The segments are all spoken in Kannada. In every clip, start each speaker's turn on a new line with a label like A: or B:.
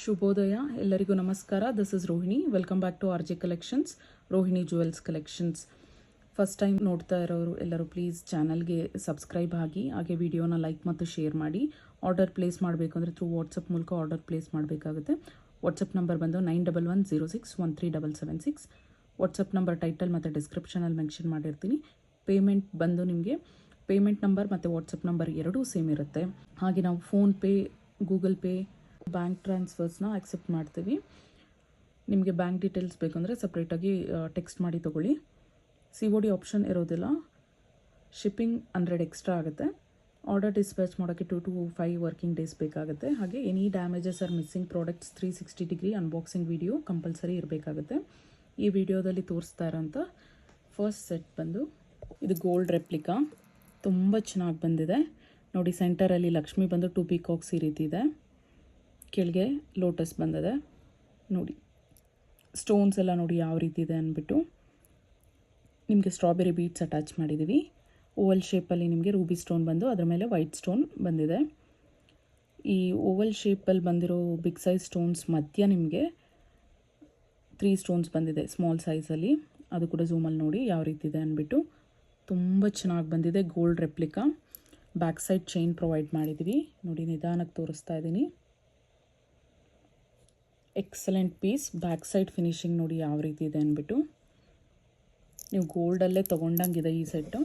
A: ಶುಭೋದಯ ಎಲ್ಲರಿಗೂ ನಮಸ್ಕಾರ. This is Rohini. Welcome back to R J collections, Rohini jewels collections. First time ನೋಡ್ತಾ ಇರೋರು ಎಲ್ಲರೂ ಪ್ಲೀಸ್ ಚಾನಲ್ಗೆ ಸಬ್ಸ್ಕ್ರೈಬ್ ಆಗಿ, ಹಾಗೆ ವಿಡಿಯೋನ ಲೈಕ್ ಮತ್ತು ಶೇರ್ ಮಾಡಿ. ಆರ್ಡರ್ ಪ್ಲೇಸ್ ಮಾಡಬೇಕು ಅಂದರೆ ಥ್ರೂ ವಾಟ್ಸಪ್ ಮೂಲಕ ಆರ್ಡರ್ ಪ್ಲೇಸ್ ಮಾಡಬೇಕಾಗುತ್ತೆ. ವಾಟ್ಸಪ್ ನಂಬರ್ ಬಂದು 9110613776. ವಾಟ್ಸಪ್ ನಂಬರ್ ಟೈಟಲ್ ಮತ್ತು ಡಿಸ್ಕ್ರಿಪ್ಷನಲ್ಲಿ ಮೆನ್ಷನ್ ಮಾಡಿರ್ತೀನಿ. ಪೇಮೆಂಟ್ ಬಂದು ನಿಮಗೆ ಪೇಮೆಂಟ್ ನಂಬರ್ ಮತ್ತು ವಾಟ್ಸಪ್ ನಂಬರ್ ಎರಡೂ ಸೇಮ್ ಇರುತ್ತೆ. ಹಾಗೆ ನಾವು ಫೋನ್ಪೇ, ಗೂಗಲ್ ಪೇ, ಬ್ಯಾಂಕ್ ಟ್ರಾನ್ಸ್ಫರ್ಸ್ನ ಆಕ್ಸೆಪ್ಟ್ ಮಾಡ್ತೀವಿ. ನಿಮಗೆ ಬ್ಯಾಂಕ್ ಡೀಟೇಲ್ಸ್ ಬೇಕಂದರೆ ಸಪ್ರೇಟಾಗಿ ಟೆಕ್ಸ್ಟ್ ಮಾಡಿ ತೊಗೊಳ್ಳಿ. COD ಆಪ್ಷನ್ ಇರೋದಿಲ್ಲ. ಶಿಪ್ಪಿಂಗ್ 100 ಎಕ್ಸ್ಟ್ರಾ ಆಗುತ್ತೆ. ಆರ್ಡರ್ ಡಿಸ್ಪ್ಯಾಚ್ ಮಾಡೋಕ್ಕೆ 2 to 5 ವರ್ಕಿಂಗ್ ಡೇಸ್ ಬೇಕಾಗುತ್ತೆ. ಹಾಗೆ any damages are missing products 360 degree unboxing video compulsory ಇರಬೇಕಾಗುತ್ತೆ. ಈ ವಿಡಿಯೋದಲ್ಲಿ ತೋರಿಸ್ತಾ ಇರೋಂಥ ಫಸ್ಟ್ ಸೆಟ್ ಬಂದು ಇದು ಗೋಲ್ಡ್ ರೆಪ್ಲಿಕಾ. ತುಂಬ ಚೆನ್ನಾಗಿ ಬಂದಿದೆ ನೋಡಿ. ಸೆಂಟರಲ್ಲಿ ಲಕ್ಷ್ಮಿ ಬಂದು 2 ಪೀಕಾಕ್ಸ್ ಈ ರೀತಿ ಇದೆ. ಕೆಳಗೆ ಲೋಟಸ್ ಬಂದಿದೆ ನೋಡಿ. ಸ್ಟೋನ್ಸ್ ಎಲ್ಲ ನೋಡಿ ಯಾವ ರೀತಿ ಇದೆ ಅಂದ್ಬಿಟ್ಟು. ನಿಮಗೆ ಸ್ಟ್ರಾಬೆರಿ ಬೀಡ್ಸ್ ಅಟ್ಯಾಚ್ ಮಾಡಿದ್ದೀವಿ. ಓವಲ್ ಶೇಪಲ್ಲಿ ನಿಮಗೆ ರೂಬಿ ಸ್ಟೋನ್ ಬಂದು ಅದರ ಮೇಲೆ ವೈಟ್ ಸ್ಟೋನ್ ಬಂದಿದೆ. ಈ ಓವಲ್ ಶೇಪಲ್ಲಿ ಬಂದಿರೋ ಬಿಗ್ ಸೈಜ್ ಸ್ಟೋನ್ಸ್ ಮಧ್ಯ ನಿಮಗೆ 3 ಸ್ಟೋನ್ಸ್ ಬಂದಿದೆ ಸ್ಮಾಲ್ ಸೈಜಲ್ಲಿ. ಅದು ಕೂಡ ಝೂಮಲ್ಲಿ ನೋಡಿ ಯಾವ ರೀತಿ ಇದೆ ಅಂದ್ಬಿಟ್ಟು. ತುಂಬ ಚೆನ್ನಾಗಿ ಬಂದಿದೆ gold replica. Back side chain provide ಮಾಡಿದ್ದೀವಿ ನೋಡಿ. ನಿಧಾನಕ್ಕೆ ತೋರಿಸ್ತಾ ಇದ್ದೀನಿ. Excellent piece. Back side finishing ನೋಡಿ ಯಾವ ರೀತಿ ಇದೆ ಅಂದ್ಬಿಟ್ಟು. ನೀವು ಗೋಲ್ಡಲ್ಲೇ ತೊಗೊಂಡಂಗಿದೆ ಈ ಸೆಟ್ಟು.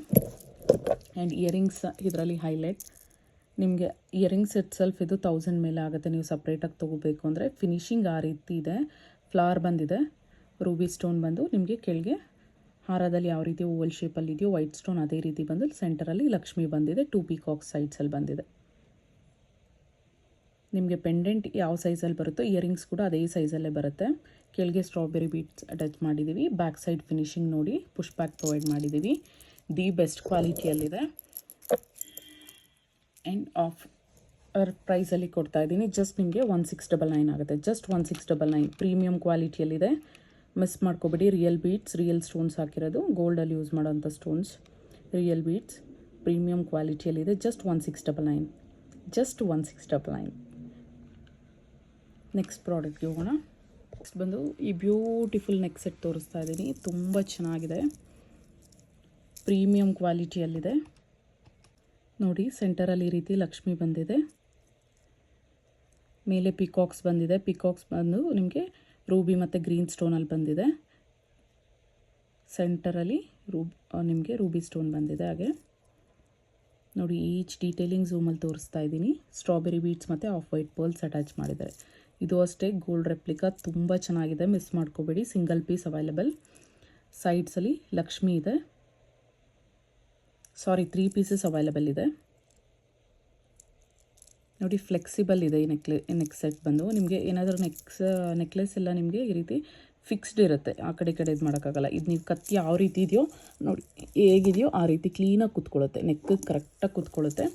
A: ಆ್ಯಂಡ್ ಇಯರಿಂಗ್ಸ್ ಇದರಲ್ಲಿ ಹೈಲೈಟ್. ನಿಮಗೆ ಇಯರಿಂಗ್ಸ್ ಇಟ್ಸೆಲ್ಫ್ ಇದು 1000 ಮೇಲೆ ಆಗುತ್ತೆ ನೀವು ಸಪ್ರೇಟಾಗಿ ತೊಗೋಬೇಕು ಅಂದರೆ. ಫಿನಿಶಿಂಗ್ ಆ ರೀತಿ ಇದೆ. ಫ್ಲವರ್ ಬಂದಿದೆ. ರೂಬಿ ಸ್ಟೋನ್ ಬಂದು ನಿಮಗೆ ಕೆಳಗೆ ಹಾರದಲ್ಲಿ ಯಾವ ರೀತಿ ಓವಲ್ ಶೇಪಲ್ಲಿ ಇದೆಯೋ ವೈಟ್ ಸ್ಟೋನ್ ಅದೇ ರೀತಿ ಬಂದು ಸೆಂಟರಲ್ಲಿ ಲಕ್ಷ್ಮಿ ಬಂದಿದೆ. 2 ಪೀಕಾಕ್ಸ್ ಸೈಡ್ಸಲ್ಲಿ ಬಂದಿದೆ. ನಿಮಗೆ ಪೆಂಡೆಂಟ್ ಯಾವ ಸೈಜಲ್ಲಿ ಬರುತ್ತೋ ಇಯರಿಂಗ್ಸ್ ಕೂಡ ಅದೇ ಸೈಜಲ್ಲೇ ಬರುತ್ತೆ. ಕೆಳಗೆ ಸ್ಟ್ರಾಬೆರಿ ಬೀಡ್ಸ್ ಅಟ್ಯಾಚ್ ಮಾಡಿದ್ದೀವಿ. ಬ್ಯಾಕ್ ಸೈಡ್ ಫಿನಿಶಿಂಗ್ ನೋಡಿ ಪುಷ್ ಬ್ಯಾಕ್ ಪ್ರೊವೈಡ್ ಮಾಡಿದ್ದೀವಿ. ದಿ ಬೆಸ್ಟ್ ಕ್ವಾಲಿಟಿಯಲ್ಲಿದೆ. ಆ್ಯಂಡ್ ಪ್ರೈಸಲ್ಲಿ ಕೊಡ್ತಾ ಇದ್ದೀನಿ. ಜಸ್ಟ್ ನಿಮಗೆ 1699 ಆಗುತ್ತೆ. ಜಸ್ಟ್ 1699. ಪ್ರೀಮಿಯಂ ಕ್ವಾಲಿಟಿಯಲ್ಲಿದೆ. ಮಿಸ್ ಮಾಡ್ಕೊಬೇಡಿ. ರಿಯಲ್ ಬೀಡ್ಸ್, ರಿಯಲ್ ಸ್ಟೋನ್ಸ್ ಹಾಕಿರೋದು. ಗೋಲ್ಡಲ್ಲಿ ಯೂಸ್ ಮಾಡೋಂಥ ಸ್ಟೋನ್ಸ್, ರಿಯಲ್ ಬೀಡ್ಸ್, ಪ್ರೀಮಿಯಂ ಕ್ವಾಲಿಟಿಯಲ್ಲಿದೆ. ಜಸ್ಟ್ 1699. ಜಸ್ಟ್ 1699. ನೆಕ್ಸ್ಟ್ ಪ್ರಾಡಕ್ಟ್ಗೆ ಹೋಗೋಣ. ನೆಕ್ಸ್ಟ್ ಬಂದು ಈ ಬ್ಯೂಟಿಫುಲ್ ನೆಕ್ ಸೆಟ್ ತೋರಿಸ್ತಾ ಇದ್ದೀನಿ. ತುಂಬ ಚೆನ್ನಾಗಿದೆ. ಪ್ರೀಮಿಯಂ ಕ್ವಾಲಿಟಿಯಲ್ಲಿದೆ ನೋಡಿ. ಸೆಂಟರಲ್ಲಿ ಈ ರೀತಿ ಲಕ್ಷ್ಮಿ ಬಂದಿದೆ. ಮೇಲೆ ಪಿಕಾಕ್ಸ್ ಬಂದಿದೆ. ಪಿಕಾಕ್ಸ್ ಬಂದು ನಿಮಗೆ ರೂಬಿ ಮತ್ತು ಗ್ರೀನ್ ಸ್ಟೋನಲ್ಲಿ ಬಂದಿದೆ. ಸೆಂಟರಲ್ಲಿ ನಿಮಗೆ ರೂಬಿ ಸ್ಟೋನ್ ಬಂದಿದೆ. ಹಾಗೆ ನೋಡಿ ಈಚ್ ಡೀಟೇಲಿಂಗ್ ಝೂಮಲ್ಲಿ ತೋರಿಸ್ತಾ ಇದ್ದೀನಿ. ಸ್ಟ್ರಾಬೆರಿ ಬೀಡ್ಸ್ ಮತ್ತು ಆಫ್ ವೈಟ್ ಪರ್ಲ್ಸ್ ಅಟ್ಯಾಚ್ ಮಾಡಿದ್ದಾರೆ. ಇದು ಅಷ್ಟೇ ಗೋಲ್ಡ್ ರೆಪ್ಲಿಕಾ. ತುಂಬ ಚೆನ್ನಾಗಿದೆ. ಮಿಸ್ ಮಾಡ್ಕೋಬೇಡಿ. Single piece available. ಸೈಡ್ಸಲ್ಲಿ ಲಕ್ಷ್ಮಿ ಇದೆ. 3 ಪೀಸಸ್ ಅವೈಲೇಬಲ್ ಇದೆ ನೋಡಿ. ಫ್ಲೆಕ್ಸಿಬಲ್ ಇದೆ ಈ ನೆಕ್ ಸೆಟ್ ಬಂದು. ನಿಮಗೆ ಏನಾದರೂ ನೆಕ್ಲೆಸ್ ಎಲ್ಲ ನಿಮಗೆ ಈ ರೀತಿ ಫಿಕ್ಸ್ಡ್ ಇರುತ್ತೆ. ಆ ಕಡೆ ಈ ಕಡೆ ಇದು ಮಾಡೋಕ್ಕಾಗಲ್ಲ. ಇದು ನೀವು ಕತ್ತಿ ಯಾವ ರೀತಿ ಇದೆಯೋ ನೋಡಿ, ಹೇಗಿದೆಯೋ ಆ ರೀತಿ ಕ್ಲೀನಾಗಿ ಕೂತ್ಕೊಳ್ಳುತ್ತೆ. ನೆಕ್ ಕರೆಕ್ಟಾಗಿ ಕೂತ್ಕೊಳ್ಳುತ್ತೆ.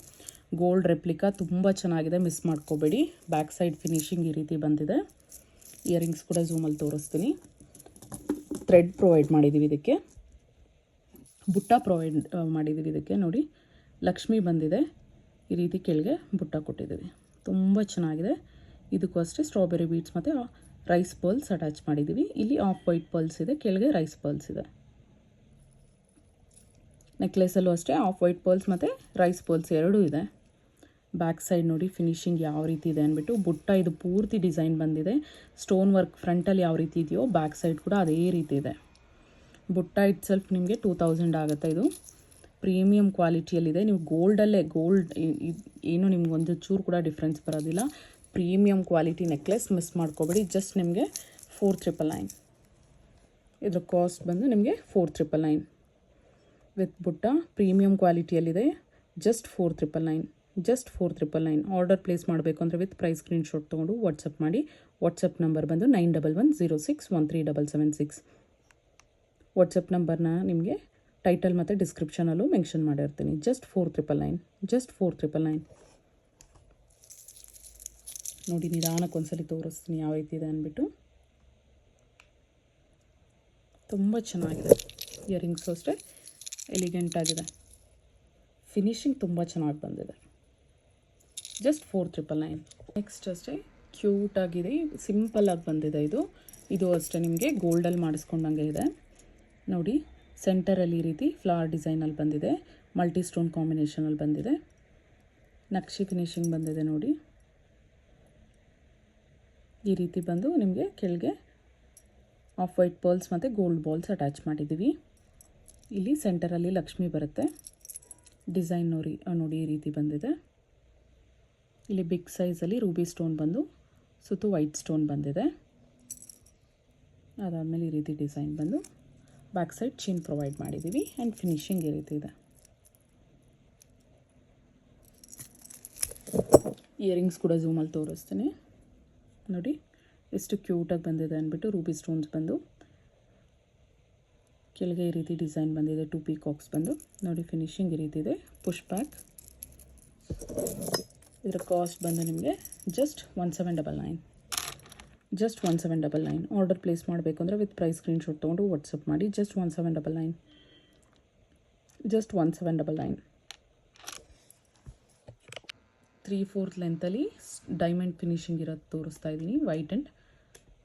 A: ಗೋಲ್ಡ್ ರೆಪ್ಲಿಕಾ ತುಂಬ ಚೆನ್ನಾಗಿದೆ. ಮಿಸ್ ಮಾಡ್ಕೋಬೇಡಿ. ಬ್ಯಾಕ್ ಸೈಡ್ ಫಿನಿಶಿಂಗ್ ಈ ರೀತಿ ಬಂದಿದೆ. ಇಯರಿಂಗ್ಸ್ ಕೂಡ ಝೂಮಲ್ಲಿ ತೋರಿಸ್ತೀನಿ. ಥ್ರೆಡ್ ಪ್ರೊವೈಡ್ ಮಾಡಿದ್ದೀವಿ ಇದಕ್ಕೆ. ಬುಟ್ಟ ಪ್ರೊವೈಡ್ ಮಾಡಿದ್ದೀವಿ ಇದಕ್ಕೆ ನೋಡಿ. ಲಕ್ಷ್ಮಿ ಬಂದಿದೆ. ಈ ರೀತಿ ಕೆಳಗೆ ಬುಟ್ಟ ಕೊಟ್ಟಿದ್ದೀವಿ. ತುಂಬ ಚೆನ್ನಾಗಿದೆ. ಇದಕ್ಕೂ ಅಷ್ಟೇ ಸ್ಟ್ರಾಬೆರಿ ಬೀಡ್ಸ್ ಮತ್ತು ರೈಸ್ ಪರ್ಲ್ಸ್ ಅಟ್ಯಾಚ್ ಮಾಡಿದ್ದೀವಿ. ಇಲ್ಲಿ ಆಫ್ ವೈಟ್ ಪರ್ಲ್ಸ್ ಇದೆ. ಕೆಳಗೆ ರೈಸ್ ಪರ್ಲ್ಸ್ ಇದೆ. ನೆಕ್ಲೆಸಲ್ಲೂ ಅಷ್ಟೇ ಆಫ್ ವೈಟ್ ಪರ್ಲ್ಸ್ ಮತ್ತು ರೈಸ್ ಪರ್ಲ್ಸ್ ಎರಡೂ ಇದೆ. ಬ್ಯಾಕ್ ಸೈಡ್ ನೋಡಿ ಫಿನಿಶಿಂಗ್ ಯಾವ ರೀತಿ ಇದೆ ಅಂದ್ಬಿಟ್ಟು. ಬುಟ್ಟ ಇದು ಪೂರ್ತಿ ಡಿಸೈನ್ ಬಂದಿದೆ. ಸ್ಟೋನ್ ವರ್ಕ್ ಫ್ರಂಟಲ್ಲಿ ಯಾವ ರೀತಿ ಇದೆಯೋ ಬ್ಯಾಕ್ ಸೈಡ್ ಕೂಡ ಅದೇ ರೀತಿ ಇದೆ. ಬುಟ್ಟ ಇಟ್ಸೆಲ್ಫ್ ನಿಮಗೆ 2000 ಆಗುತ್ತೆ. ಇದು ಪ್ರೀಮಿಯಂ ಕ್ವಾಲಿಟಿಯಲ್ಲಿದೆ. ನೀವು ಗೋಲ್ಡಲ್ಲೇ ಏನು ನಿಮ್ಗೆ ಒಂದು ಚೂರು ಕೂಡ ಡಿಫ್ರೆನ್ಸ್ ಬರೋದಿಲ್ಲ. Premium quality necklace. ಮಿಸ್ ಮಾಡ್ಕೋಬೇಡಿ. ಜಸ್ಟ್ ನಿಮಗೆ 4999. ಇದ್ರ ಕಾಸ್ಟ್ ಬಂದು ನಿಮಗೆ 4999 ವಿತ್ ಬುಟ್ಟ. ಪ್ರೀಮಿಯಂ ಕ್ವಾಲಿಟಿಯಲ್ಲಿದೆ. ಜಸ್ಟ್ 4999. ಜಸ್ಟ್ 4999. ಆರ್ಡರ್ ಪ್ಲೇಸ್ ಮಾಡಬೇಕು ಅಂದರೆ ವಿತ್ ಪ್ರೈಸ್ ಸ್ಕ್ರೀನ್ಶಾಟ್ ತೊಗೊಂಡು ವಾಟ್ಸಪ್ ಮಾಡಿ. ವಾಟ್ಸಪ್ ನಂಬರ್ ಬಂದು 9110613776. ವಾಟ್ಸಪ್ ನಂಬರ್ನ ನಿಮಗೆ ಟೈಟಲ್ ಮತ್ತು ಡಿಸ್ಕ್ರಿಪ್ಷನಲ್ಲೂ ಮೆನ್ಷನ್ ಮಾಡಿರ್ತೀನಿ. ಜಸ್ಟ್ 4999. ಜಸ್ಟ್ 4999 ನೋಡಿ. ನಿಧಾನಕ್ಕೆ ಒಂದ್ಸಲಿ ತೋರಿಸ್ತೀನಿ ಯಾವ ರೀತಿ ಇದೆ ಅಂದ್ಬಿಟ್ಟು. ತುಂಬ ಚೆನ್ನಾಗಿದೆ. ಇಯರಿಂಗ್ಸು ಅಷ್ಟೇ ಎಲಿಗೆಂಟ್ ಆಗಿದೆ. ಫಿನಿಶಿಂಗ್ ತುಂಬ ಚೆನ್ನಾಗಿ ಬಂದಿದೆ. ಜಸ್ಟ್ 4999. ನೆಕ್ಸ್ಟ್ ಅಷ್ಟೇ ಕ್ಯೂಟಾಗಿದೆ, ಸಿಂಪಲ್ಲಾಗಿ ಬಂದಿದೆ ಇದು ಅಷ್ಟೇ ನಿಮಗೆ ಗೋಲ್ಡಲ್ಲಿ ಮಾಡಿಸ್ಕೊಂಡಂಗೆ ಇದೆ ನೋಡಿ. ಸೆಂಟರಲ್ಲಿ ಈ ರೀತಿ ಫ್ಲವರ್ ಡಿಸೈನಲ್ಲಿ ಬಂದಿದೆ, ಮಲ್ಟಿ ಸ್ಟೋನ್ ಕಾಂಬಿನೇಷನಲ್ಲಿ ಬಂದಿದೆ, ನಕ್ಷಿ ಫಿನಿಶಿಂಗ್ ಬಂದಿದೆ ನೋಡಿ. ಈ ರೀತಿ ಬಂದು ನಿಮಗೆ ಕೆಳಗೆ ಆಫ್ ವೈಟ್ ಪರ್ಲ್ಸ್ ಮತ್ತು ಗೋಲ್ಡ್ ಬಾಲ್ಸ್ ಅಟ್ಯಾಚ್ ಮಾಡಿದ್ದೀವಿ. ಇಲ್ಲಿ ಸೆಂಟರಲ್ಲಿ ಲಕ್ಷ್ಮಿ ಬರುತ್ತೆ, ಡಿಸೈನ್ ನೋಡಿ ಈ ರೀತಿ ಬಂದಿದೆ. ಇಲ್ಲಿ ಬಿಗ್ ಸೈಜಲ್ಲಿ ರೂಬಿ ಸ್ಟೋನ್ ಬಂದು ಸುತ್ತು ವೈಟ್ ಸ್ಟೋನ್ ಬಂದಿದೆ. ಅದಾದಮೇಲೆ ಈ ರೀತಿ ಡಿಸೈನ್ ಬಂದು ಬ್ಯಾಕ್ ಸೈಡ್ ಚೈನ್ ಪ್ರೊವೈಡ್ ಮಾಡಿದ್ದೀವಿ ಆ್ಯಂಡ್ ಫಿನಿಶಿಂಗ್ ಈ ರೀತಿ ಇದೆ. ಇಯರಿಂಗ್ಸ್ ಕೂಡ ಝೂಮಲ್ಲಿ ತೋರಿಸ್ತೀನಿ ನೋಡಿ ಎಷ್ಟು ಕ್ಯೂಟಾಗಿ ಬಂದಿದೆ ಅಂದ್ಬಿಟ್ಟು. ರೂಬಿ ಸ್ಟೋನ್ಸ್ ಬಂದು ಕೆಳಗೆ ಈ ರೀತಿ ಡಿಸೈನ್ ಬಂದಿದೆ, 2 ಪೀಕಾಕ್ಸ್ ಬಂದು ನೋಡಿ. ಫಿನಿಶಿಂಗ್ ಈ ರೀತಿ ಇದೆ, ಪುಷ್ ಬ್ಯಾಕ್. ಇದರ ಕಾಸ್ಟ್ ಬಂದು ನಿಮಗೆ ಜಸ್ಟ್ 1799, ಜಸ್ಟ್ 1799. ಆರ್ಡರ್ ಪ್ಲೇಸ್ ಮಾಡಬೇಕು ಅಂದರೆ ವಿತ್ ಪ್ರೈಸ್ ಸ್ಕ್ರೀನ್ಶಾಟ್ ತೊಗೊಂಡು ವಾಟ್ಸಪ್ ಮಾಡಿ. Just 1799, just 1799. 3/4 ಲೆಂತಲ್ಲಿ ಡೈಮಂಡ್ ಫಿನಿಶಿಂಗ್ ಇರೋದು ತೋರಿಸ್ತಾ ಇದ್ದೀನಿ. White and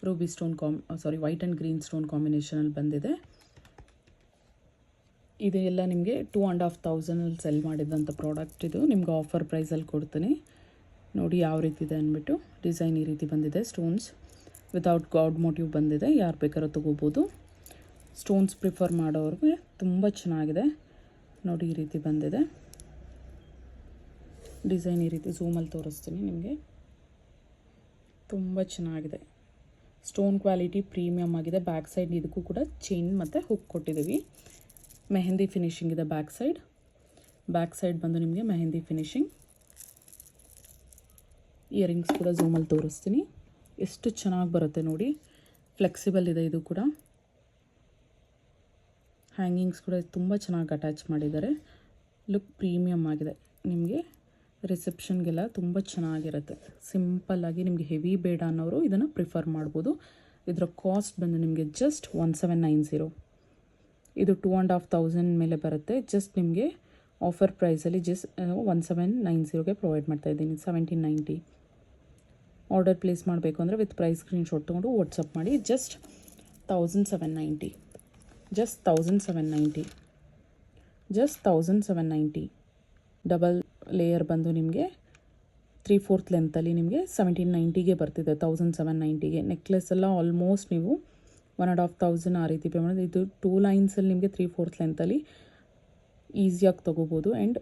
A: ruby stone white and green stone ಕಾಂಬಿನೇಷನಲ್ಲಿ ಬಂದಿದೆ. ಇದೆಲ್ಲ ನಿಮಗೆ 2500 ಸೆಲ್ ಮಾಡಿದಂಥ ಪ್ರಾಡಕ್ಟ್. ಇದು ನಿಮ್ಗೆ ಆಫರ್ ಪ್ರೈಸಲ್ಲಿ ಕೊಡ್ತೀನಿ ನೋಡಿ ಯಾವ ರೀತಿ ಇದೆ ಅಂದ್ಬಿಟ್ಟು. ಡಿಸೈನ್ ಈ ರೀತಿ ಬಂದಿದೆ, ಸ್ಟೋನ್ಸ್ ವಿತೌಟ್ ಗಾಡ್ ಮೋಟಿವ್ ಬಂದಿದೆ, ಯಾರು ಬೇಕಾದ್ರೂ ತೊಗೋಬೋದು. ಸ್ಟೋನ್ಸ್ ಪ್ರಿಫರ್ ಮಾಡೋರಿಗೆ ತುಂಬ ಚೆನ್ನಾಗಿದೆ ನೋಡಿ. ಈ ರೀತಿ ಬಂದಿದೆ ಡಿಸೈನ್, ಈ ರೀತಿ ಝೂಮಲ್ಲಿ ತೋರಿಸ್ತೀನಿ ನಿಮಗೆ. ತುಂಬ ಚೆನ್ನಾಗಿದೆ, ಸ್ಟೋನ್ ಕ್ವಾಲಿಟಿ ಪ್ರೀಮಿಯಮ್ ಆಗಿದೆ. ಬ್ಯಾಕ್ ಸೈಡ್ ಇದಕ್ಕೂ ಕೂಡ ಚೈನ್ ಮತ್ತು ಹುಕ್ ಕೊಟ್ಟಿದ್ದೀವಿ. ಮೆಹಂದಿ ಫಿನಿಶಿಂಗ್ ಇದೆ ಬ್ಯಾಕ್ ಸೈಡ್ ಬಂದು ನಿಮಗೆ ಮೆಹಂದಿ ಫಿನಿಶಿಂಗ್. ಇಯರಿಂಗ್ಸ್ ಕೂಡ ಝೂಮಲ್ಲಿ ತೋರಿಸ್ತೀನಿ, ಎಷ್ಟು ಚೆನ್ನಾಗಿ ಬರುತ್ತೆ ನೋಡಿ. ಫ್ಲೆಕ್ಸಿಬಲ್ ಇದೆ ಇದು ಕೂಡ. ಹ್ಯಾಂಗಿಂಗ್ಸ್ ಕೂಡ ತುಂಬ ಚೆನ್ನಾಗಿ ಅಟ್ಯಾಚ್ ಮಾಡಿದ್ದಾರೆ. ಲುಕ್ ಪ್ರೀಮಿಯಮ್ ಆಗಿದೆ, ನಿಮಗೆ ರಿಸೆಪ್ಷನ್ಗೆಲ್ಲ ತುಂಬ ಚೆನ್ನಾಗಿರುತ್ತೆ. ಸಿಂಪಲ್ಲಾಗಿ ನಿಮಗೆ ಹೆವಿ ಬೇಡ ಅನ್ನೋರು ಇದನ್ನು ಪ್ರಿಫರ್ ಮಾಡ್ಬೋದು. ಇದರ ಕಾಸ್ಟ್ ಬಂದು ನಿಮಗೆ ಜಸ್ಟ್ 1790. ಇದು 2500 ಮೇಲೆ ಬರುತ್ತೆ. ಜಸ್ಟ್ ನಿಮಗೆ ಆಫರ್ ಪ್ರೈಸಲ್ಲಿ ಜಸ್ಟ್ 1790ಗೆ ಪ್ರೊವೈಡ್ ಮಾಡ್ತಾಯಿದ್ದೀನಿ, 1790. ಆರ್ಡರ್ ಪ್ಲೇಸ್ ಮಾಡಬೇಕು ಅಂದರೆ ವಿತ್ ಪ್ರೈಸ್ ಸ್ಕ್ರೀನ್ಶಾಟ್ ತೊಗೊಂಡು ವಾಟ್ಸಪ್ ಮಾಡಿ. Just 1790, just 1790, just 1790. Double layer ಬಂದು ನಿಮಗೆ 3/4 ಲೆಂತಲ್ಲಿ ನಿಮಗೆ 1790ಗೆ ಬರ್ತಿದೆ, 1790ಗೆ. ನೆಕ್ಲೆಸ್ ಎಲ್ಲ ಆಲ್ಮೋಸ್ಟ್ ನೀವು 1500 ಆ ರೀತಿ ಪೇ ಮಾಡೋದು. ಇದು 2 ಲೈನ್ಸಲ್ಲಿ ನಿಮಗೆ 3/4 ಲೆಂತಲ್ಲಿ ಈಸಿಯಾಗಿ ತೊಗೋಬೋದು. ಆ್ಯಂಡ್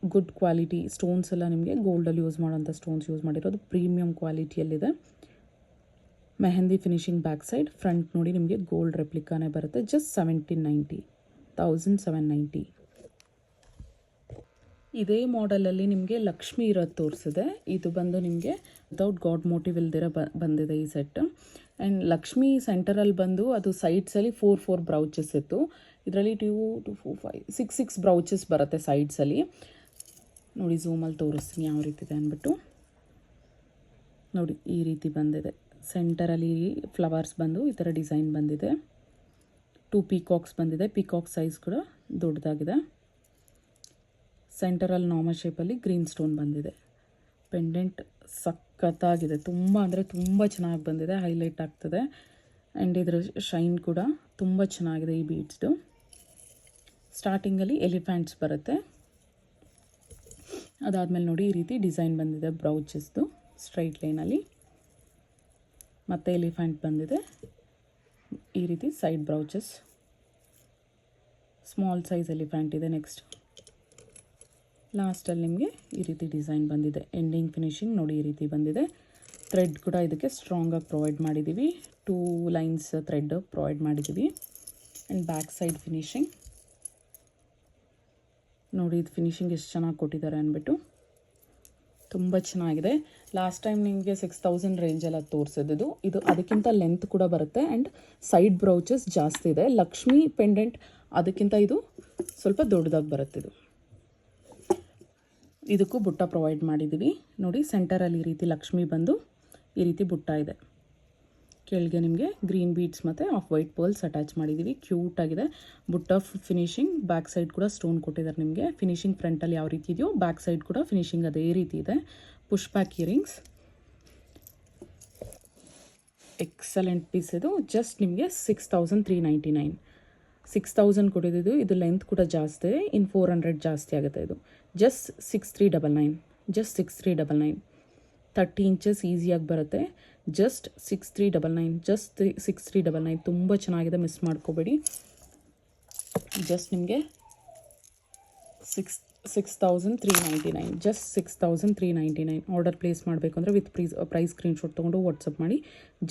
A: ಗುಡ್ ಕ್ವಾಲಿಟಿ ಸ್ಟೋನ್ಸ್ ಎಲ್ಲ ನಿಮಗೆ ಗೋಲ್ಡಲ್ಲಿ ಯೂಸ್ ಮಾಡೋಂಥ ಸ್ಟೋನ್ಸ್ ಯೂಸ್ ಮಾಡಿರೋದು, ಪ್ರೀಮಿಯಮ್ ಕ್ವಾಲಿಟಿಯಲ್ಲಿದೆ. Mehndi finishing back side, front ನೋಡಿ ನಿಮಗೆ ಗೋಲ್ಡ್ ರೆಪ್ಲಿಕಾನೇ ಬರುತ್ತೆ. ಜಸ್ಟ್ 1790, 1790. ಇದೇ ಮಾಡೆಲಲ್ಲಿ ನಿಮಗೆ ಲಕ್ಷ್ಮಿ ಇರೋದು ತೋರಿಸಿದೆ. ಇದು ಬಂದು ನಿಮಗೆ ವಿತೌಟ್ ಗಾಡ್ ಮೋಟಿವ್ ಇಲ್ದಿರ ಬಂದಿದೆ ಈ ಸೆಟ್. ಆ್ಯಂಡ್ ಲಕ್ಷ್ಮಿ ಸೆಂಟರಲ್ಲಿ ಬಂದು ಅದು ಸೈಡ್ಸಲ್ಲಿ 4 ಬ್ರೌಚಸ್ ಇತ್ತು. ಇದರಲ್ಲಿ 2, 4, 5, 6 ಬ್ರೌಚಸ್ ಬರುತ್ತೆ ಸೈಡ್ಸಲ್ಲಿ ನೋಡಿ. ಝೂಮಲ್ಲಿ ತೋರಿಸ್ತೀನಿ ಯಾವ ರೀತಿ ಇದೆ ಅಂದ್ಬಿಟ್ಟು. ನೋಡಿ ಈ ರೀತಿ ಬಂದಿದೆ. ಸೆಂಟರಲ್ಲಿ ಫ್ಲವರ್ಸ್ ಬಂದು ಈ ಥರ ಡಿಸೈನ್ ಬಂದಿದೆ. 2 ಪೀಕಾಕ್ಸ್ ಬಂದಿದೆ. ಪೀಕಾಕ್ ಸೈಜ್ ಕೂಡ ದೊಡ್ಡದಾಗಿದೆ. ಸೆಂಟರಲ್ಲಿ ನಾರ್ಮಲ್ ಶೇಪಲ್ಲಿ ಗ್ರೀನ್ ಸ್ಟೋನ್ ಬಂದಿದೆ. ಪೆಂಡೆಂಟ್ ಸಖತ್ತಾಗಿದೆ, ತುಂಬ ಅಂದರೆ ತುಂಬ ಚೆನ್ನಾಗಿ ಬಂದಿದೆ, ಹೈಲೈಟ್ ಆಗ್ತದೆ. ಆ್ಯಂಡ್ ಇದರ ಶೈನ್ ಕೂಡ ತುಂಬ ಚೆನ್ನಾಗಿದೆ ಈ ಬೀಡ್ಸ್ದು. ಸ್ಟಾರ್ಟಿಂಗಲ್ಲಿ ಎಲಿಫೆಂಟ್ಸ್ ಬರುತ್ತೆ. ಅದಾದಮೇಲೆ ನೋಡಿ ಈ ರೀತಿ ಡಿಸೈನ್ ಬಂದಿದೆ ಬ್ರೌಚಸ್ದು ಸ್ಟ್ರೈಟ್ ಲೈನಲ್ಲಿ. ಮತ್ತು ಎಲಿಫೆಂಟ್ ಬಂದಿದೆ ಈ ರೀತಿ ಸೈಡ್ ಬ್ರೌಚಸ್. ಸ್ಮಾಲ್ ಸೈಜ್ ಎಲಿಫೆಂಟ್ ಇದೆ. ನೆಕ್ಸ್ಟ್ ಲಾಸ್ಟಲ್ಲಿ ನಿಮಗೆ ಈ ರೀತಿ ಡಿಸೈನ್ ಬಂದಿದೆ. ಎಂಡಿಂಗ್ ಫಿನಿಶಿಂಗ್ ನೋಡಿ ಈ ರೀತಿ ಬಂದಿದೆ. ಥ್ರೆಡ್ ಕೂಡ ಇದಕ್ಕೆ ಸ್ಟ್ರಾಂಗಾಗಿ ಪ್ರೊವೈಡ್ ಮಾಡಿದ್ದೀವಿ. 2 ಲೈನ್ಸ್ ಥ್ರೆಡ್ ಪ್ರೊವೈಡ್ ಮಾಡಿದ್ದೀವಿ. ಆ್ಯಂಡ್ ಬ್ಯಾಕ್ ಸೈಡ್ ಫಿನಿಶಿಂಗ್ ನೋಡಿ, ಇದು ಫಿನಿಶಿಂಗ್ ಎಷ್ಟು ಚೆನ್ನಾಗಿ ಕೊಟ್ಟಿದ್ದಾರೆ ಅಂದ್ಬಿಟ್ಟು. ತುಂಬ ಚೆನ್ನಾಗಿದೆ. ಲಾಸ್ಟ್ ಟೈಮ್ ನಿಮಗೆ 6000 ರೇಂಜಲ್ಲಿ ಅದು ತೋರಿಸಿದ್ದು. ಇದು ಅದಕ್ಕಿಂತ ಲೆಂತ್ ಕೂಡ ಬರುತ್ತೆ. ಆ್ಯಂಡ್ ಸೈಡ್ ಬ್ರೌಚಸ್ ಜಾಸ್ತಿ ಇದೆ. ಲಕ್ಷ್ಮಿ ಪೆಂಡೆಂಟ್ ಅದಕ್ಕಿಂತ ಇದು ಸ್ವಲ್ಪ ದೊಡ್ಡದಾಗಿ ಬರುತ್ತೆ. ಇದಕ್ಕೂ ಬುಟ್ಟ ಪ್ರೊವೈಡ್ ಮಾಡಿದ್ದೀವಿ ನೋಡಿ. ಸೆಂಟರಲ್ಲಿ ಈ ರೀತಿ ಲಕ್ಷ್ಮಿ ಬಂದು ಈ ರೀತಿ ಬುಟ್ಟ ಇದೆ. ಕೆಳಗೆ ನಿಮಗೆ ಗ್ರೀನ್ ಬೀಡ್ಸ್ ಮತ್ತು ಆಫ್ ವೈಟ್ ಪರ್ಲ್ಸ್ ಅಟ್ಯಾಚ್ ಮಾಡಿದ್ದೀವಿ. ಕ್ಯೂಟಾಗಿದೆ ಬುಟ್ಟ. ಫಿನಿಶಿಂಗ್ ಬ್ಯಾಕ್ ಸೈಡ್ ಕೂಡ ಸ್ಟೋನ್ ಕೊಟ್ಟಿದ್ದಾರೆ ನಿಮಗೆ. ಫಿನಿಶಿಂಗ್ ಫ್ರಂಟಲ್ಲಿ ಯಾವ ರೀತಿ ಇದೆಯೋ ಬ್ಯಾಕ್ ಸೈಡ್ ಕೂಡ ಫಿನಿಶಿಂಗ್ ಅದೇ ರೀತಿ ಇದೆ. Push back earrings excellent piece ಇದು. ಜಸ್ಟ್ ನಿಮಗೆ 6399. 6000 ಕೊಡಿದ್ದು. ಇದು ಲೆಂತ್ ಕೂಡ ಜಾಸ್ತಿ, ಇನ್ನು 400 ಜಾಸ್ತಿ ಆಗುತ್ತೆ. ಇದು ಜಸ್ಟ್ 6399. ಜಸ್ಟ್ 6399. 30 ಇಂಚಸ್ ಈಸಿಯಾಗಿ ಬರುತ್ತೆ. ಜಸ್ಟ್ 6399. ಜಸ್ಟ್ 6399. ತುಂಬ ಚೆನ್ನಾಗಿದೆ, ಮಿಸ್ ಮಾಡ್ಕೋಬೇಡಿ. ಜಸ್ಟ್ ನಿಮಗೆ 6399. ಜಸ್ಟ್ 6399. ಆರ್ಡರ್ ಪ್ಲೇಸ್ ಮಾಡಬೇಕು ಅಂದರೆ ವಿತ್ ಪ್ರೈಸ್ ಸ್ಕ್ರೀನ್ಶಾಟ್ ತೊಗೊಂಡು ವಾಟ್ಸಪ್ ಮಾಡಿ.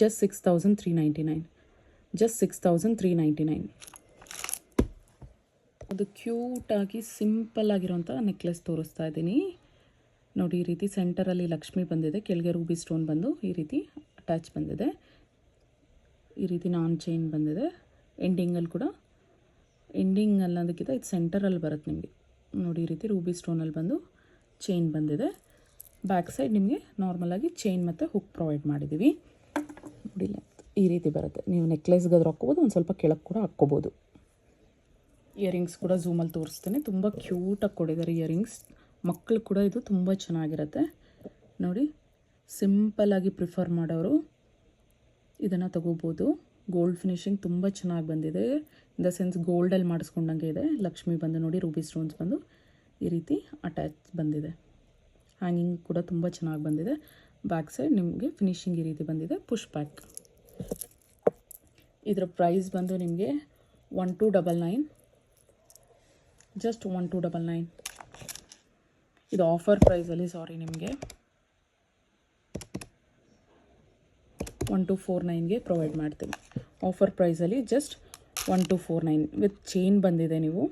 A: ಜಸ್ಟ್ 6399. ಜಸ್ಟ್ 6399. ಅದು ಕ್ಯೂಟಾಗಿ ಸಿಂಪಲ್ ಆಗಿರೋಂಥ ನೆಕ್ಲೆಸ್ ತೋರಿಸ್ತಾ ಇದ್ದೀನಿ ನೋಡಿ. ಈ ರೀತಿ ಸೆಂಟರಲ್ಲಿ ಲಕ್ಷ್ಮಿ ಬಂದಿದೆ, ಕೆಳಗೆ ರೂಬಿ ಸ್ಟೋನ್ ಬಂದು ಈ ರೀತಿ ಅಟ್ಯಾಚ್ ಬಂದಿದೆ. ಈ ರೀತಿ ನಾನ್ ಚೈನ್ ಬಂದಿದೆ. ಎಂಡಿಂಗಲ್ಲಿ ಕೂಡ, ಎಂಡಿಂಗ್ ಅನ್ನೋದಕ್ಕಿಂತ ಇದು ಸೆಂಟರಲ್ಲಿ ಬರುತ್ತೆ ನಿಮಗೆ ನೋಡಿ. ಈ ರೀತಿ ರೂಬಿ ಸ್ಟೋನಲ್ಲಿ ಬಂದು ಚೈನ್ ಬಂದಿದೆ. ಬ್ಯಾಕ್ ಸೈಡ್ ನಿಮಗೆ ನಾರ್ಮಲಾಗಿ ಚೈನ್ ಮತ್ತು ಹುಕ್ ಪ್ರೊವೈಡ್ ಮಾಡಿದ್ದೀವಿ ನೋಡಿ. ಈ ರೀತಿ ಬರುತ್ತೆ. ನೀವು ನೆಕ್ಲೆಸ್ಗಾದ್ರೂ ಹಾಕ್ಕೋಬೋದು, ಒಂದು ಸ್ವಲ್ಪ ಕೆಳಗೆ ಕೂಡ ಹಾಕ್ಕೋಬೋದು. ಇಯರಿಂಗ್ಸ್ ಕೂಡ ಝೂಮಲ್ಲಿ ತೋರಿಸ್ತೇನೆ. ತುಂಬ ಕ್ಯೂಟಾಗಿ ಕೊಡಿದ್ದಾರೆ ಇಯರಿಂಗ್ಸ್. ಮಕ್ಕಳು ಕೂಡ ಇದು ತುಂಬ ಚೆನ್ನಾಗಿರುತ್ತೆ ನೋಡಿ. ಸಿಂಪಲ್ಲಾಗಿ ಪ್ರಿಫರ್ ಮಾಡೋರು ಇದನ್ನು ತಗೋಬೋದು. ಗೋಲ್ಡ್ ಫಿನಿಶಿಂಗ್ ತುಂಬ ಚೆನ್ನಾಗಿ ಬಂದಿದೆ. ಇನ್ ದ ಸೆನ್ಸ್ ಗೋಲ್ಡಲ್ಲಿ ಮಾಡಿಸ್ಕೊಂಡಂಗೆ ಇದೆ. ಲಕ್ಷ್ಮಿ ಬಂದು ನೋಡಿ, ರೂಬಿ ಸ್ಟೋನ್ಸ್ ಬಂದು ಈ ರೀತಿ ಅಟ್ಯಾಚ್ ಬಂದಿದೆ. ಹ್ಯಾಂಗಿಂಗ್ ಕೂಡ ತುಂಬ ಚೆನ್ನಾಗಿ ಬಂದಿದೆ. ಬ್ಯಾಕ್ ಸೈಡ್ ನಿಮಗೆ ಫಿನಿಶಿಂಗ್ ಈ ರೀತಿ ಬಂದಿದೆ. Push back. ಇದರ ಪ್ರೈಸ್ ಬಂದು ನಿಮಗೆ 1299. ಜಸ್ಟ್ 1299. ಇದು ಆಫರ್ ಪ್ರೈಸಲ್ಲಿ, ಸಾರಿ, ನಿಮಗೆ 1249ಗೆ ಪ್ರೊವೈಡ್ ಮಾಡ್ತೀನಿ. ಆಫರ್ ಪ್ರೈಸಲ್ಲಿ ಜಸ್ಟ್ 1249 ವಿತ್ ಚೈನ್ ಬಂದಿದೆ. ನೀವು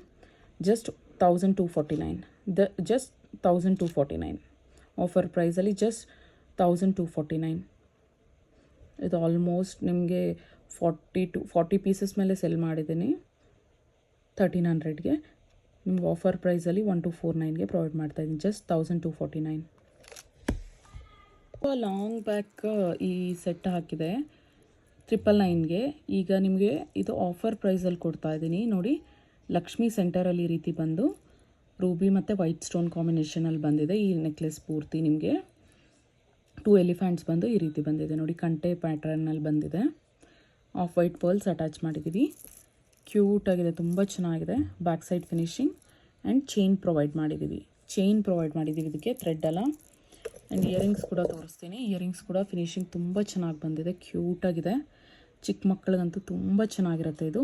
A: ಜಸ್ಟ್ 1249. ಜಸ್ಟ್ 1249. ಆಫರ್ ಪ್ರೈಸಲ್ಲಿ ಜಸ್ಟ್ 1249. ಇದು ಆಲ್ಮೋಸ್ಟ್ ನಿಮಗೆ 40 ಪೀಸಸ್ ಮೇಲೆ ಸೆಲ್ ಮಾಡಿದ್ದೀನಿ 1300ಗೆ. ನಿಮ್ಗೆ ಆಫರ್ ಪ್ರೈಸಲ್ಲಿ 1249ಗೆ ಪ್ರೊವೈಡ್ ಮಾಡ್ತಾಯಿದ್ದೀನಿ. ಜಸ್ಟ್ 1249. ಲಾಂಗ್ ಬ್ಯಾಕ್ ಈ ಸೆಟ್ ಹಾಕಿದೆ 999ಗೆ. ಈಗ ನಿಮಗೆ ಇದು ಆಫರ್ ಪ್ರೈಸಲ್ಲಿ ಕೊಡ್ತಾ ಇದ್ದೀನಿ ನೋಡಿ. ಲಕ್ಷ್ಮಿ ಸೆಂಟರಲ್ಲಿ ಈ ರೀತಿ ಬಂದು ರೂಬಿ ಮತ್ತು ವೈಟ್ ಸ್ಟೋನ್ ಕಾಂಬಿನೇಷನಲ್ಲಿ ಬಂದಿದೆ. ಈ ನೆಕ್ಲೆಸ್ ಪೂರ್ತಿ ನಿಮಗೆ 2 ಎಲಿಫೆಂಟ್ಸ್ ಬಂದು ಈ ರೀತಿ ಬಂದಿದೆ ನೋಡಿ. ಕಂಟೆ ಪ್ಯಾಟ್ರನ್ನಲ್ಲಿ ಬಂದಿದೆ. ಆಫ್ ವೈಟ್ ಪರ್ಲ್ಸ್ ಅಟ್ಯಾಚ್ ಮಾಡಿದ್ದೀವಿ. ಕ್ಯೂಟಾಗಿದೆ, ತುಂಬ ಚೆನ್ನಾಗಿದೆ. Back side finishing and chain provide ಮಾಡಿದ್ದೀವಿ. ಇದಕ್ಕೆ ಥ್ರೆಡ್ ಅಲ್ಲ. ಆ್ಯಂಡ್ ಇಯರಿಂಗ್ಸ್ ಕೂಡ ತೋರಿಸ್ತೀನಿ. ಇಯರಿಂಗ್ಸ್ ಕೂಡ ಫಿನಿಶಿಂಗ್ ತುಂಬ ಚೆನ್ನಾಗಿ ಬಂದಿದೆ, ಕ್ಯೂಟಾಗಿದೆ. ಚಿಕ್ಕ ಮಕ್ಕಳಿಗಂತೂ ತುಂಬ ಚೆನ್ನಾಗಿರುತ್ತೆ ಇದು.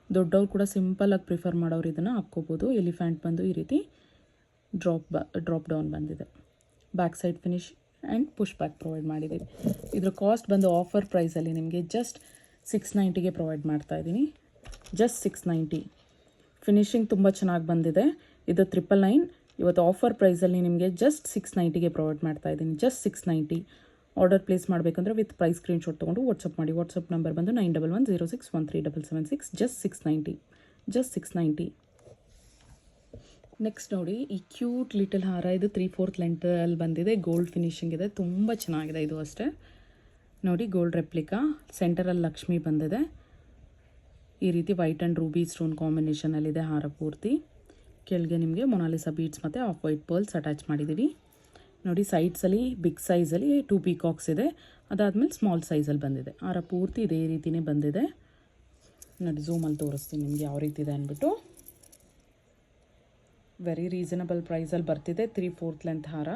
A: ದೊಡ್ಡವ್ರು ಕೂಡ ಸಿಂಪಲಾಗಿ ಪ್ರಿಫರ್ ಮಾಡೋರು ಇದನ್ನು ಹಾಕ್ಕೋಬೋದು. ಎಲಿಫೆಂಟ್ ಬಂದು ಈ ರೀತಿ ಡ್ರಾಪ್ ಡೌನ್ ಬಂದಿದೆ. Back side finish and push back provide ಮಾಡಿದ್ದೀವಿ. ಇದರ ಕಾಸ್ಟ್ ಬಂದು ಆಫರ್ ಪ್ರೈಸಲ್ಲಿ ನಿಮಗೆ ಜಸ್ಟ್ 690ಗೆ ಪ್ರೊವೈಡ್ ಮಾಡ್ತಾಯಿದ್ದೀನಿ. ಜಸ್ಟ್ 690. ಫಿನಿಶಿಂಗ್ ತುಂಬ ಚೆನ್ನಾಗಿ ಬಂದಿದೆ. ಇದು 999. ಇವತ್ತು ಆಫರ್ ಪ್ರೈಸಲ್ಲಿ ನಿಮಗೆ ಜಸ್ಟ್ 690ಗೆ ಪ್ರೊವೈಡ್ ಮಾಡ್ತಾಯಿದ್ದೀನಿ. ಜಸ್ಟ್ 690. ಆರ್ಡರ್ ಪ್ಲೇಸ್ ಮಾಡಬೇಕಂದ್ರೆ ವಿತ್ ಪ್ರೈಸ್ ಸ್ಕ್ರೀನ್ಶಾಟ್ ತೊಗೊಂಡು ವಾಟ್ಸಪ್ ಮಾಡಿ. ವಾಟ್ಸಪ್ ನಂಬರ್ ಬಂದು 9110613776. ಜಸ್ಟ್ 690. ಜಸ್ಟ್ 690. ನೆಕ್ಸ್ಟ್ ನೋಡಿ, ಈ ಕ್ಯೂಟ್ ಲಿಟಲ್ ಹಾರ. ಇದು 3/4 ಲೆಂತಲ್ಲಿ ಬಂದಿದೆ. ಗೋಲ್ಡ್ ಫಿನಿಶಿಂಗ್ ಇದೆ, ತುಂಬ ಚೆನ್ನಾಗಿದೆ. ಇದು ಅಷ್ಟೇ ನೋಡಿ, ಗೋಲ್ಡ್ ರೆಪ್ಲಿಕಾ. ಸೆಂಟರಲ್ಲಿ ಲಕ್ಷ್ಮಿ ಬಂದಿದೆ. ಈ ರೀತಿ ವೈಟ್ ಆ್ಯಂಡ್ ರೂಬಿ ಸ್ಟೋನ್ ಕಾಂಬಿನೇಷನಲ್ಲಿದೆ ಹಾರ ಪೂರ್ತಿ. ಕೆಳಗೆ ನಿಮಗೆ ಮೊನಾಲಿಸಾ ಬೀಡ್ಸ್ ಮತ್ತು ಆಫ್ ವೈಟ್ ಪರ್ಲ್ಸ್ ಅಟ್ಯಾಚ್ ಮಾಡಿದ್ದೀವಿ ನೋಡಿ. ಸೈಡ್ಸಲ್ಲಿ ಬಿಗ್ ಸೈಜಲ್ಲಿ 2 ಪೀಕಾಕ್ಸ್ ಇದೆ. ಅದಾದಮೇಲೆ ಸ್ಮಾಲ್ ಸೈಜಲ್ಲಿ ಬಂದಿದೆ. ಹಾರ ಪೂರ್ತಿ ಇದೇ ರೀತಿಯೇ ಬಂದಿದೆ ನೋಡಿ. ಝೂಮಲ್ಲಿ ತೋರಿಸ್ತೀನಿ ನಿಮಗೆ ಯಾವ ರೀತಿ ಇದೆ ಅಂದ್ಬಿಟ್ಟು. ವೆರಿ ರೀಸನಬಲ್ ಪ್ರೈಸಲ್ಲಿ ಬರ್ತಿದೆ. 3/4 ಲೆಂತ್ ಹಾರ.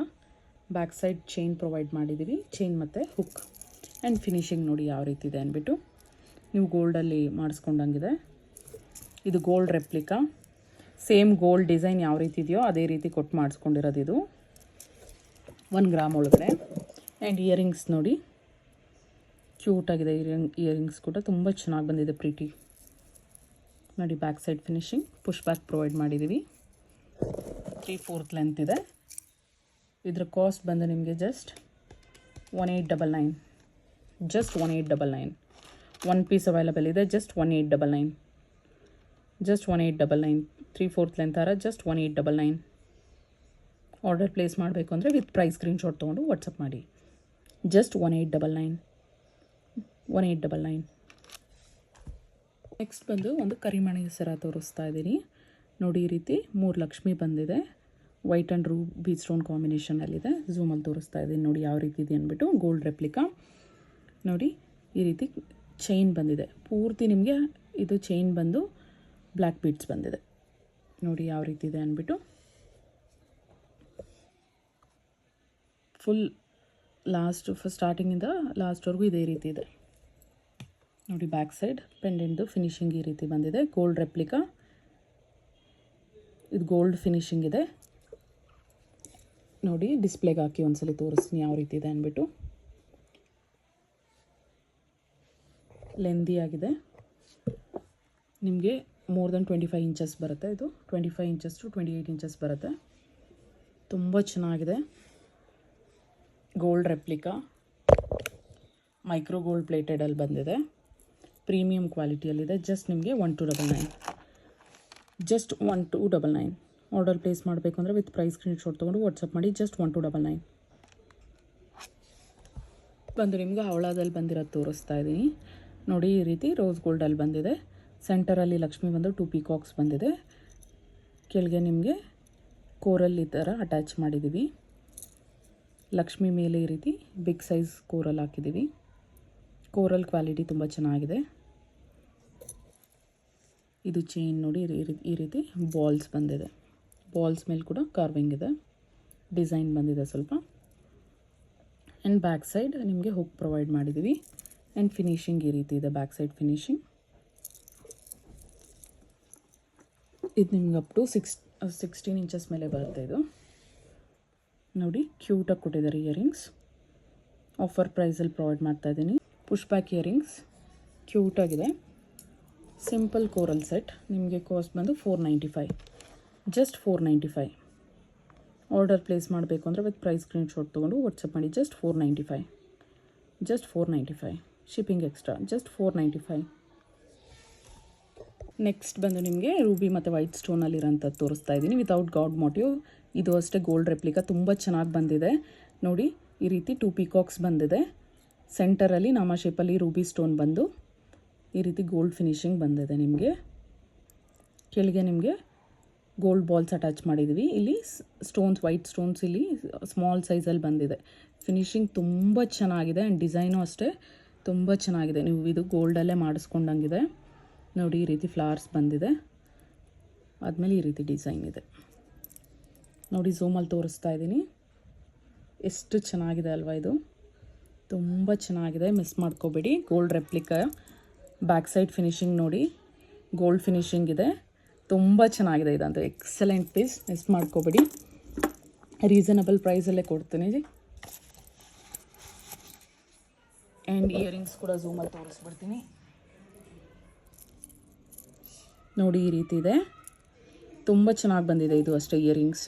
A: ಬ್ಯಾಕ್ ಸೈಡ್ ಚೈನ್ ಪ್ರೊವೈಡ್ ಮಾಡಿದ್ದೀವಿ. ಚೈನ್ ಮತ್ತು ಹುಕ್ ಆ್ಯಂಡ್ ಫಿನಿಶಿಂಗ್ ನೋಡಿ ಯಾವ ರೀತಿ ಇದೆ ಅಂದ್ಬಿಟ್ಟು. ನೀವು ಗೋಲ್ಡಲ್ಲಿ ಮಾಡಿಸ್ಕೊಂಡಂಗಿದೆ. ಇದು gold replica. Same gold design ಯಾವ ರೀತಿ ಇದೆಯೋ ಅದೇ ರೀತಿ ಕೊಟ್ಟು ಮಾಡಿಸ್ಕೊಂಡಿರೋದು. ಇದು 1 ಗ್ರಾಮ್ ಒಳಗಡೆ. ಆ್ಯಂಡ್ ಇಯರಿಂಗ್ಸ್ ನೋಡಿ, ಕ್ಯೂಟಾಗಿದೆ. ಇಯರಿಂಗ್ಸ್ ಕೂಡ ತುಂಬ ಚೆನ್ನಾಗಿ ಬಂದಿದೆ, ಪ್ರೀಟಿ ನೋಡಿ. Back side finishing, push back provide ಮಾಡಿದ್ದೀವಿ. 3/4 ಲೆಂತ್ ಇದೆ. ಇದರ ಕಾಸ್ಟ್ ಬಂದು ನಿಮಗೆ ಜಸ್ಟ್ 1899. ಜಸ್ಟ್ 1899. 1 ಪೀಸ್ ಅವೈಲಬಲ್ ಇದೆ. ಜಸ್ಟ್ 1899. ಜಸ್ಟ್ 1899. 3/4 ಲೆಂತ್ ಹಾರ. ಜಸ್ಟ್ 1899. ಆರ್ಡರ್ ಪ್ಲೇಸ್ ಮಾಡಬೇಕು ಅಂದರೆ ವಿತ್ ಪ್ರೈಸ್ ಸ್ಕ್ರೀನ್ಶಾಟ್ ತೊಗೊಂಡು ವಾಟ್ಸಪ್ ಮಾಡಿ. ಜಸ್ಟ್ 1899. 1899. ನೆಕ್ಸ್ಟ್ ಬಂದು ಒಂದು ಕರಿಮಣಿ ಸರ ತೋರಿಸ್ತಾ ಇದ್ದೀನಿ ನೋಡಿ. ಈ ರೀತಿ 3 ಲಕ್ಷ್ಮಿ ಬಂದಿದೆ. ವೈಟ್ ಆ್ಯಂಡ್ ರೂಬಿ ಸ್ಟೋನ್ ಕಾಂಬಿನೇಷನಲ್ಲಿದೆ. ಝೂಮಲ್ಲಿ ತೋರಿಸ್ತಾ ಇದ್ದೀನಿ ನೋಡಿ ಯಾವ ರೀತಿ ಇದೆ ಅಂದ್ಬಿಟ್ಟು. ಗೋಲ್ಡ್ ರೆಪ್ಲಿಕಾ ನೋಡಿ. ಈ ರೀತಿ ಚೈನ್ ಬಂದಿದೆ. ಪೂರ್ತಿ ನಿಮಗೆ ಇದು ಚೈನ್ ಬಂದು ಬ್ಲ್ಯಾಕ್ ಬೀಡ್ಸ್ ಬಂದಿದೆ. ನೋಡಿ ಯಾವ ರೀತಿ ಇದೆ ಅಂದ್ಬಿಟ್ಟು. ಫುಲ್ ಸ್ಟಾರ್ಟಿಂಗಿಂದ ಲಾಸ್ಟ್ವರೆಗೂ ಇದೇ ರೀತಿ ಇದೆ. ನೋಡಿ ಬ್ಯಾಕ್ ಸೈಡ್ ಪೆಂಡೆಂಟ್ದು ಫಿನಿಶಿಂಗ್ ಈ ರೀತಿ ಬಂದಿದೆ. ಗೋಲ್ಡ್ ರೆಪ್ಲಿಕಾ, ಇದು ಗೋಲ್ಡ್ ಫಿನಿಶಿಂಗ್ ಇದೆ. ನೋಡಿ ಡಿಸ್ಪ್ಲೇಗೆ ಹಾಕಿ ಒಂದ್ಸಲಿ ತೋರಿಸ್ತೀನಿ ಯಾವ ರೀತಿ ಇದೆ ಅಂದ್ಬಿಟ್ಟು. ಲೆಂದಿ ಆಗಿದೆ. ನಿಮಗೆ ಮೋರ್ ದೆನ್ 25 ಇಂಚಸ್ ಬರುತ್ತೆ. ಇದು 25 ಇಂಚಸ್ ಟು 28 ಇಂಚಸ್ ಬರುತ್ತೆ. ತುಂಬ ಚೆನ್ನಾಗಿದೆ. ಗೋಲ್ಡ್ ರೆಪ್ಲಿಕಾ, ಮೈಕ್ರೋ ಗೋಲ್ಡ್ ಪ್ಲೇಟೆಡಲ್ಲಿ ಬಂದಿದೆ. ಪ್ರೀಮಿಯಂ ಕ್ವಾಲಿಟಿಯಲ್ಲಿದೆ. ಜಸ್ಟ್ ನಿಮಗೆ 1299, ಜಸ್ಟ್ 1299. ಆರ್ಡರ್ ಪ್ಲೇಸ್ ಮಾಡಬೇಕು ಅಂದರೆ ವಿತ್ ಪ್ರೈಸ್ ಸ್ಕ್ರೀನ್ಶಾಟ್ ತೊಗೊಂಡು ವಾಟ್ಸಪ್ ಮಾಡಿ. ಜಸ್ಟ್ 1299 ಬಂದು ನಿಮ್ಗೆ ಹವಳದಲ್ಲಿ ಬಂದಿರೋದು ತೋರಿಸ್ತಾ ಇದ್ದೀನಿ. ನೋಡಿ ಈ ರೀತಿ ರೋಸ್ ಗೋಲ್ಡಲ್ಲಿ ಬಂದಿದೆ. ಸೆಂಟರಲ್ಲಿ ಲಕ್ಷ್ಮಿ ಬಂದು 2 ಪೀಕಾಕ್ಸ್ ಬಂದಿದೆ. ಕೆಳಗೆ ನಿಮಗೆ ಕೋರಲ್ ಈ ಥರ ಅಟ್ಯಾಚ್ ಮಾಡಿದ್ದೀವಿ. ಲಕ್ಷ್ಮಿ ಮೇಲೆ ಈ ರೀತಿ ಬಿಗ್ ಸೈಜ್ ಕೋರಲ್ ಹಾಕಿದ್ದೀವಿ. ಕೋರಲ್ ಕ್ವಾಲಿಟಿ ತುಂಬ ಚೆನ್ನಾಗಿದೆ. ಇದು ಚೈನ್ ನೋಡಿ ಈ ರೀತಿ ಬಾಲ್ಸ್ ಬಂದಿದೆ. ಬಾಲ್ಸ್ ಮೇಲೆ ಕೂಡ ಕಾರ್ವಿಂಗ್ ಇದೆ. ಡಿಸೈನ್ ಬಂದಿದೆ ಸ್ವಲ್ಪ. ಆ್ಯಂಡ್ ಬ್ಯಾಕ್ ಸೈಡ್ ನಿಮಗೆ ಹುಕ್ ಪ್ರೊವೈಡ್ ಮಾಡಿದ್ದೀವಿ. ಆ್ಯಂಡ್ ಫಿನಿಶಿಂಗ್ ಈ ರೀತಿ ಇದೆ. ಬ್ಯಾಕ್ ಸೈಡ್ ಫಿನಿಶಿಂಗ್ ಇದು ನಿಮ್ಗೆ ಅಪ್ ಟು 16 ಇಂಚಸ್ ಮೇಲೆ ಬರುತ್ತೆ. ಇದು ನೋಡಿ ಕ್ಯೂಟಾಗಿ ಕೊಟ್ಟಿದ್ದಾರೆ ಇಯರಿಂಗ್ಸ್. ಆಫರ್ ಪ್ರೈಸಲ್ಲಿ ಪ್ರೊವೈಡ್ ಮಾಡ್ತಾಯಿದ್ದೀನಿ. ಪುಷ್ ಬ್ಯಾಕ್ ಇಯರಿಂಗ್ಸ್ ಕ್ಯೂಟಾಗಿದೆ. ಸಿಂಪಲ್ ಕೋರಲ್ ಸೆಟ್ ನಿಮಗೆ ಕಾಸ್ಟ್ ಬಂದು 495, ಜಸ್ಟ್ 495. ಆರ್ಡರ್ ಪ್ಲೇಸ್ ಮಾಡಬೇಕು ಅಂದರೆ ವಿತ್ ಪ್ರೈಸ್ ಸ್ಕ್ರೀನ್ಶಾಟ್ ತೊಗೊಂಡು ವಾಟ್ಸಪ್ ಮಾಡಿ. Just 495, just 495. Shipping extra, just 495. Next ಬಂದು ನಿಮಗೆ ರೂಬಿ ಮತ್ತು ವೈಟ್ ಸ್ಟೋನಲ್ಲಿರೋಂಥದ್ದು ತೋರಿಸ್ತಾ ಇದ್ದೀನಿ. Without god motive. ಇದು ಅಷ್ಟೇ ಗೋಲ್ಡ್ ರೆಪ್ಲಿಕಾ ತುಂಬ ಚೆನ್ನಾಗಿ ಬಂದಿದೆ. ನೋಡಿ ಈ ರೀತಿ 2 ಪೀಕಾಕ್ಸ್ ಬಂದಿದೆ. ಸೆಂಟರಲ್ಲಿ ನಾಮ ಶೇಪಲ್ಲಿ ರೂಬಿ ಸ್ಟೋನ್ ಬಂದು ಈ ರೀತಿ ಗೋಲ್ಡ್ ಫಿನಿಶಿಂಗ್ ಬಂದಿದೆ. ನಿಮಗೆ ಕೆಳಗೆ ನಿಮಗೆ ಗೋಲ್ಡ್ ಬಾಲ್ಸ್ ಅಟ್ಯಾಚ್ ಮಾಡಿದ್ದೀವಿ. ಇಲ್ಲಿ ಸ್ಟೋನ್ಸ್, ವೈಟ್ ಸ್ಟೋನ್ಸ್ ಇಲ್ಲಿ ಸ್ಮಾಲ್ ಸೈಜಲ್ಲಿ ಬಂದಿದೆ. ಫಿನಿಶಿಂಗ್ ತುಂಬ ಚೆನ್ನಾಗಿದೆ. ಆ್ಯಂಡ್ ಡಿಸೈನು ಅಷ್ಟೇ ತುಂಬ ಚೆನ್ನಾಗಿದೆ. ನೀವು ಇದು ಗೋಲ್ಡಲ್ಲೇ ಮಾಡಿಸ್ಕೊಂಡಂಗಿದೆ. ನೋಡಿ ಈ ರೀತಿ ಫ್ಲವರ್ಸ್ ಬಂದಿದೆ. ಆದಮೇಲೆ ಈ ರೀತಿ ಡಿಸೈನ್ ಇದೆ. ನೋಡಿ ಝೂಮಲ್ಲಿ ತೋರಿಸ್ತಾ ಇದ್ದೀನಿ. ಎಷ್ಟು ಚೆನ್ನಾಗಿದೆ ಅಲ್ವಾ ಇದು. ತುಂಬ ಚೆನ್ನಾಗಿದೆ. ಮಿಸ್ ಮಾಡ್ಕೋಬೇಡಿ. Gold replica. Back side finishing ನೋಡಿ ಗೋಲ್ಡ್ ಫಿನಿಶಿಂಗ್ ಇದೆ. ತುಂಬ ಚೆನ್ನಾಗಿದೆ. ಇದಂತೂ ಎಕ್ಸಲೆಂಟ್ ಪೀಸ್. ಮಿಸ್ ಮಾಡ್ಕೋಬೇಡಿ. ರೀಸನಬಲ್ ಪ್ರೈಸಲ್ಲೇ ಕೊಡ್ತೀನಿ. ಆ್ಯಂಡ್ ಇಯರಿಂಗ್ಸ್ ಕೂಡ ಝೂಮಲ್ಲಿ ತೋರಿಸ್ಬಿಡ್ತೀನಿ. ನೋಡಿ ಈ ರೀತಿ ಇದೆ. ತುಂಬ ಚೆನ್ನಾಗಿ ಬಂದಿದೆ. ಇದು ಅಷ್ಟೇ ಇಯರಿಂಗ್ಸ್.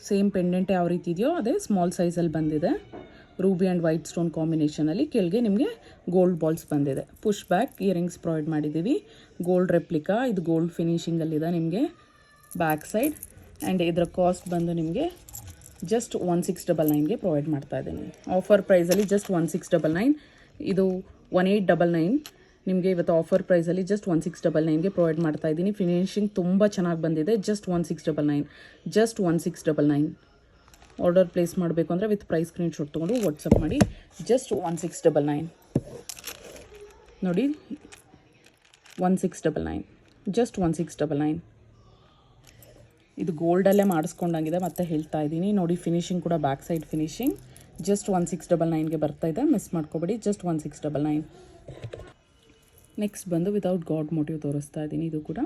A: ಸೇಮ್ ಪೆಂಡೆಂಟ್ ಯಾವ ರೀತಿ ಇದೆಯೋ ಅದೇ ಸ್ಮಾಲ್ ಸೈಜಲ್ಲಿ ಬಂದಿದೆ. ರೂಬಿ ಆ್ಯಂಡ್ ವೈಟ್ ಸ್ಟೋನ್ ಕಾಂಬಿನೇಷನಲ್ಲಿ ಕೆಳಗೆ ನಿಮಗೆ ಗೋಲ್ಡ್ ಬಾಲ್ಸ್ ಬಂದಿದೆ. ಪುಷ್ ಬ್ಯಾಕ್ ಇಯರಿಂಗ್ಸ್ ಪ್ರೊವೈಡ್ ಮಾಡಿದ್ದೀವಿ. Gold replica. ಇದು ಗೋಲ್ಡ್ ಫಿನಿಶಿಂಗಲ್ಲಿದೆ ನಿಮಗೆ ಬ್ಯಾಕ್ ಸೈಡ್. ಆ್ಯಂಡ್ ಇದರ ಕಾಸ್ಟ್ ಬಂದು ನಿಮಗೆ ಜಸ್ಟ್ 1699ಗೆ ಪ್ರೊವೈಡ್ ಮಾಡ್ತಾ ಇದ್ದೀನಿ. ಆಫರ್ ಪ್ರೈಸಲ್ಲಿ ಜಸ್ಟ್ 1699. ಇದು 1899 ನಿಮಗೆ ಇವತ್ತು ಆಫರ್ ಪ್ರೈಸಲ್ಲಿ ಜಸ್ಟ್ 1699ಗೆ ಪ್ರೊವೈಡ್ ಮಾಡ್ತಾ ಇದ್ದೀನಿ. ಫಿನಿಶಿಂಗ್ ತುಂಬ ಚೆನ್ನಾಗಿ ಬಂದಿದೆ. Just 1699, just 1699. ಆರ್ಡರ್ ಪ್ಲೇಸ್ ಮಾಡಬೇಕು ಅಂದರೆ ವಿತ್ ಪ್ರೈಸ್ ಸ್ಕ್ರೀನ್ಶಾಟ್ ತೊಗೊಂಡು ವಾಟ್ಸಪ್ ಮಾಡಿ. ಜಸ್ಟ್ 1699 ನೋಡಿ. 1699, ಜಸ್ಟ್ 1699. ಇದು ಗೋಲ್ಡಲ್ಲೇ ಮಾಡಿಸ್ಕೊಂಡಂಗಿದೆ ಮತ್ತೆ ಹೇಳ್ತಾ ಇದ್ದೀನಿ. ನೋಡಿ ಫಿನಿಶಿಂಗ್ ಕೂಡ ಬ್ಯಾಕ್ ಸೈಡ್ ಫಿನಿಶಿಂಗ್. ಜಸ್ಟ್ 1699ಗೆ ಬರ್ತಾ ಇದೆ. ಮಿಸ್ ಮಾಡ್ಕೋಬೇಡಿ. ಜಸ್ಟ್ 1699. ನೆಕ್ಸ್ಟ್ ಬಂದು ವಿತೌಟ್ ಗಾಡ್ ಮೋಟಿವ್ ತೋರಿಸ್ತಾ ಇದ್ದೀನಿ. ಇದು ಕೂಡ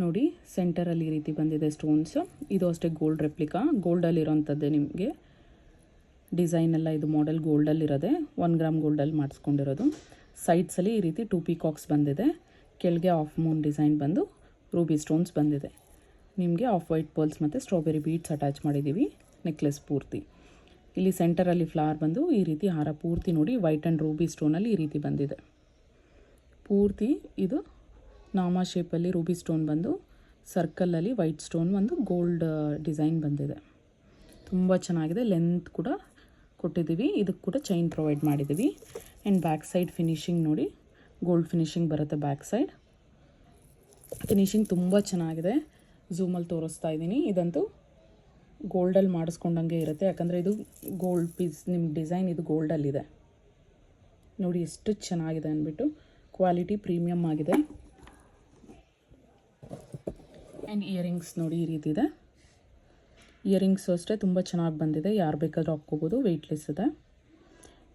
A: ನೋಡಿ ಸೆಂಟರಲ್ಲಿ ಈ ರೀತಿ ಬಂದಿದೆ ಸ್ಟೋನ್ಸ್. ಇದು ಅಷ್ಟೇ ಗೋಲ್ಡ್ ರೆಪ್ಲಿಕಾ. ಗೋಲ್ಡಲ್ಲಿರೋಂಥದ್ದೇ ನಿಮಗೆ ಡಿಸೈನ್ ಎಲ್ಲ. ಇದು ಮಾಡೆಲ್ ಗೋಲ್ಡಲ್ಲಿರೋದೆ. 1 ಗ್ರಾಮ್ ಗೋಲ್ಡಲ್ಲಿ ಮಾಡಿಸ್ಕೊಂಡಿರೋದು. ಸೈಡ್ಸಲ್ಲಿ ಈ ರೀತಿ 2 ಪೀಕಾಕ್ಸ್ ಬಂದಿದೆ. ಕೆಳಗೆ ಆಫ್ ಮೂನ್ ಡಿಸೈನ್ ಬಂದು ರೂಬಿ ಸ್ಟೋನ್ಸ್ ಬಂದಿದೆ. ನಿಮಗೆ ಆಫ್ ವೈಟ್ ಪರ್ಲ್ಸ್ ಮತ್ತು ಸ್ಟ್ರಾಬೆರಿ ಬೀಡ್ಸ್ ಅಟ್ಯಾಚ್ ಮಾಡಿದ್ದೀವಿ ನೆಕ್ಲೆಸ್ ಪೂರ್ತಿ. ಇಲ್ಲಿ ಸೆಂಟರಲ್ಲಿ ಫ್ಲವರ್ ಬಂದು ಈ ರೀತಿ ಹಾರ ಪೂರ್ತಿ ನೋಡಿ ವೈಟ್ ಆ್ಯಂಡ್ ರೂಬಿ ಸ್ಟೋನಲ್ಲಿ ಈ ರೀತಿ ಬಂದಿದೆ ಪೂರ್ತಿ. ಇದು ನಾಮ ಶೇಪಲ್ಲಿ ರೂಬಿ ಸ್ಟೋನ್ ಬಂದು ಸರ್ಕಲಲ್ಲಿ ವೈಟ್ ಸ್ಟೋನ್ ಒಂದು ಗೋಲ್ಡ್ ಡಿಸೈನ್ ಬಂದಿದೆ. ತುಂಬ ಚೆನ್ನಾಗಿದೆ. ಲೆಂತ್ ಕೂಡ ಕೊಟ್ಟಿದ್ದೀವಿ. ಇದಕ್ಕೆ ಕೂಡ ಚೈನ್ ಪ್ರೊವೈಡ್ ಮಾಡಿದ್ದೀವಿ. ಆ್ಯಂಡ್ ಬ್ಯಾಕ್ ಸೈಡ್ ಫಿನಿಶಿಂಗ್ ನೋಡಿ ಗೋಲ್ಡ್ ಫಿನಿಶಿಂಗ್ ಬರುತ್ತೆ. ಬ್ಯಾಕ್ ಸೈಡ್ ಫಿನಿಶಿಂಗ್ ತುಂಬ ಚೆನ್ನಾಗಿದೆ. ಝೂಮಲ್ಲಿ ತೋರಿಸ್ತಾ ಇದ್ದೀನಿ. ಇದಂತೂ ಗೋಲ್ಡಲ್ಲಿ ಮಾಡಿಸ್ಕೊಂಡಂಗೆ ಇರುತ್ತೆ. ಯಾಕಂದರೆ ಇದು ಗೋಲ್ಡ್ ಪೀಸ್. ನಿಮ್ಮ ಡಿಸೈನ್ ಇದು ಗೋಲ್ಡಲ್ಲಿದೆ. ನೋಡಿ ಎಷ್ಟು ಚೆನ್ನಾಗಿದೆ ಅಂದ್ಬಿಟ್ಟು, ಕ್ವಾಲಿಟಿ ಪ್ರೀಮಿಯಮ್ ಆಗಿದೆ. ಆ್ಯಂಡ್ ಇಯರಿಂಗ್ಸ್ ನೋಡಿ ಈ ರೀತಿ ಇದೆ. ಇಯರಿಂಗ್ಸು ಅಷ್ಟೇ ತುಂಬ ಚೆನ್ನಾಗಿ ಬಂದಿದೆ, ಯಾರು ಬೇಕಾದರೂ ಹಾಕ್ಕೋಬೋದು, ವೆಯ್ಟ್ಲೆಸ್ ಇದೆ.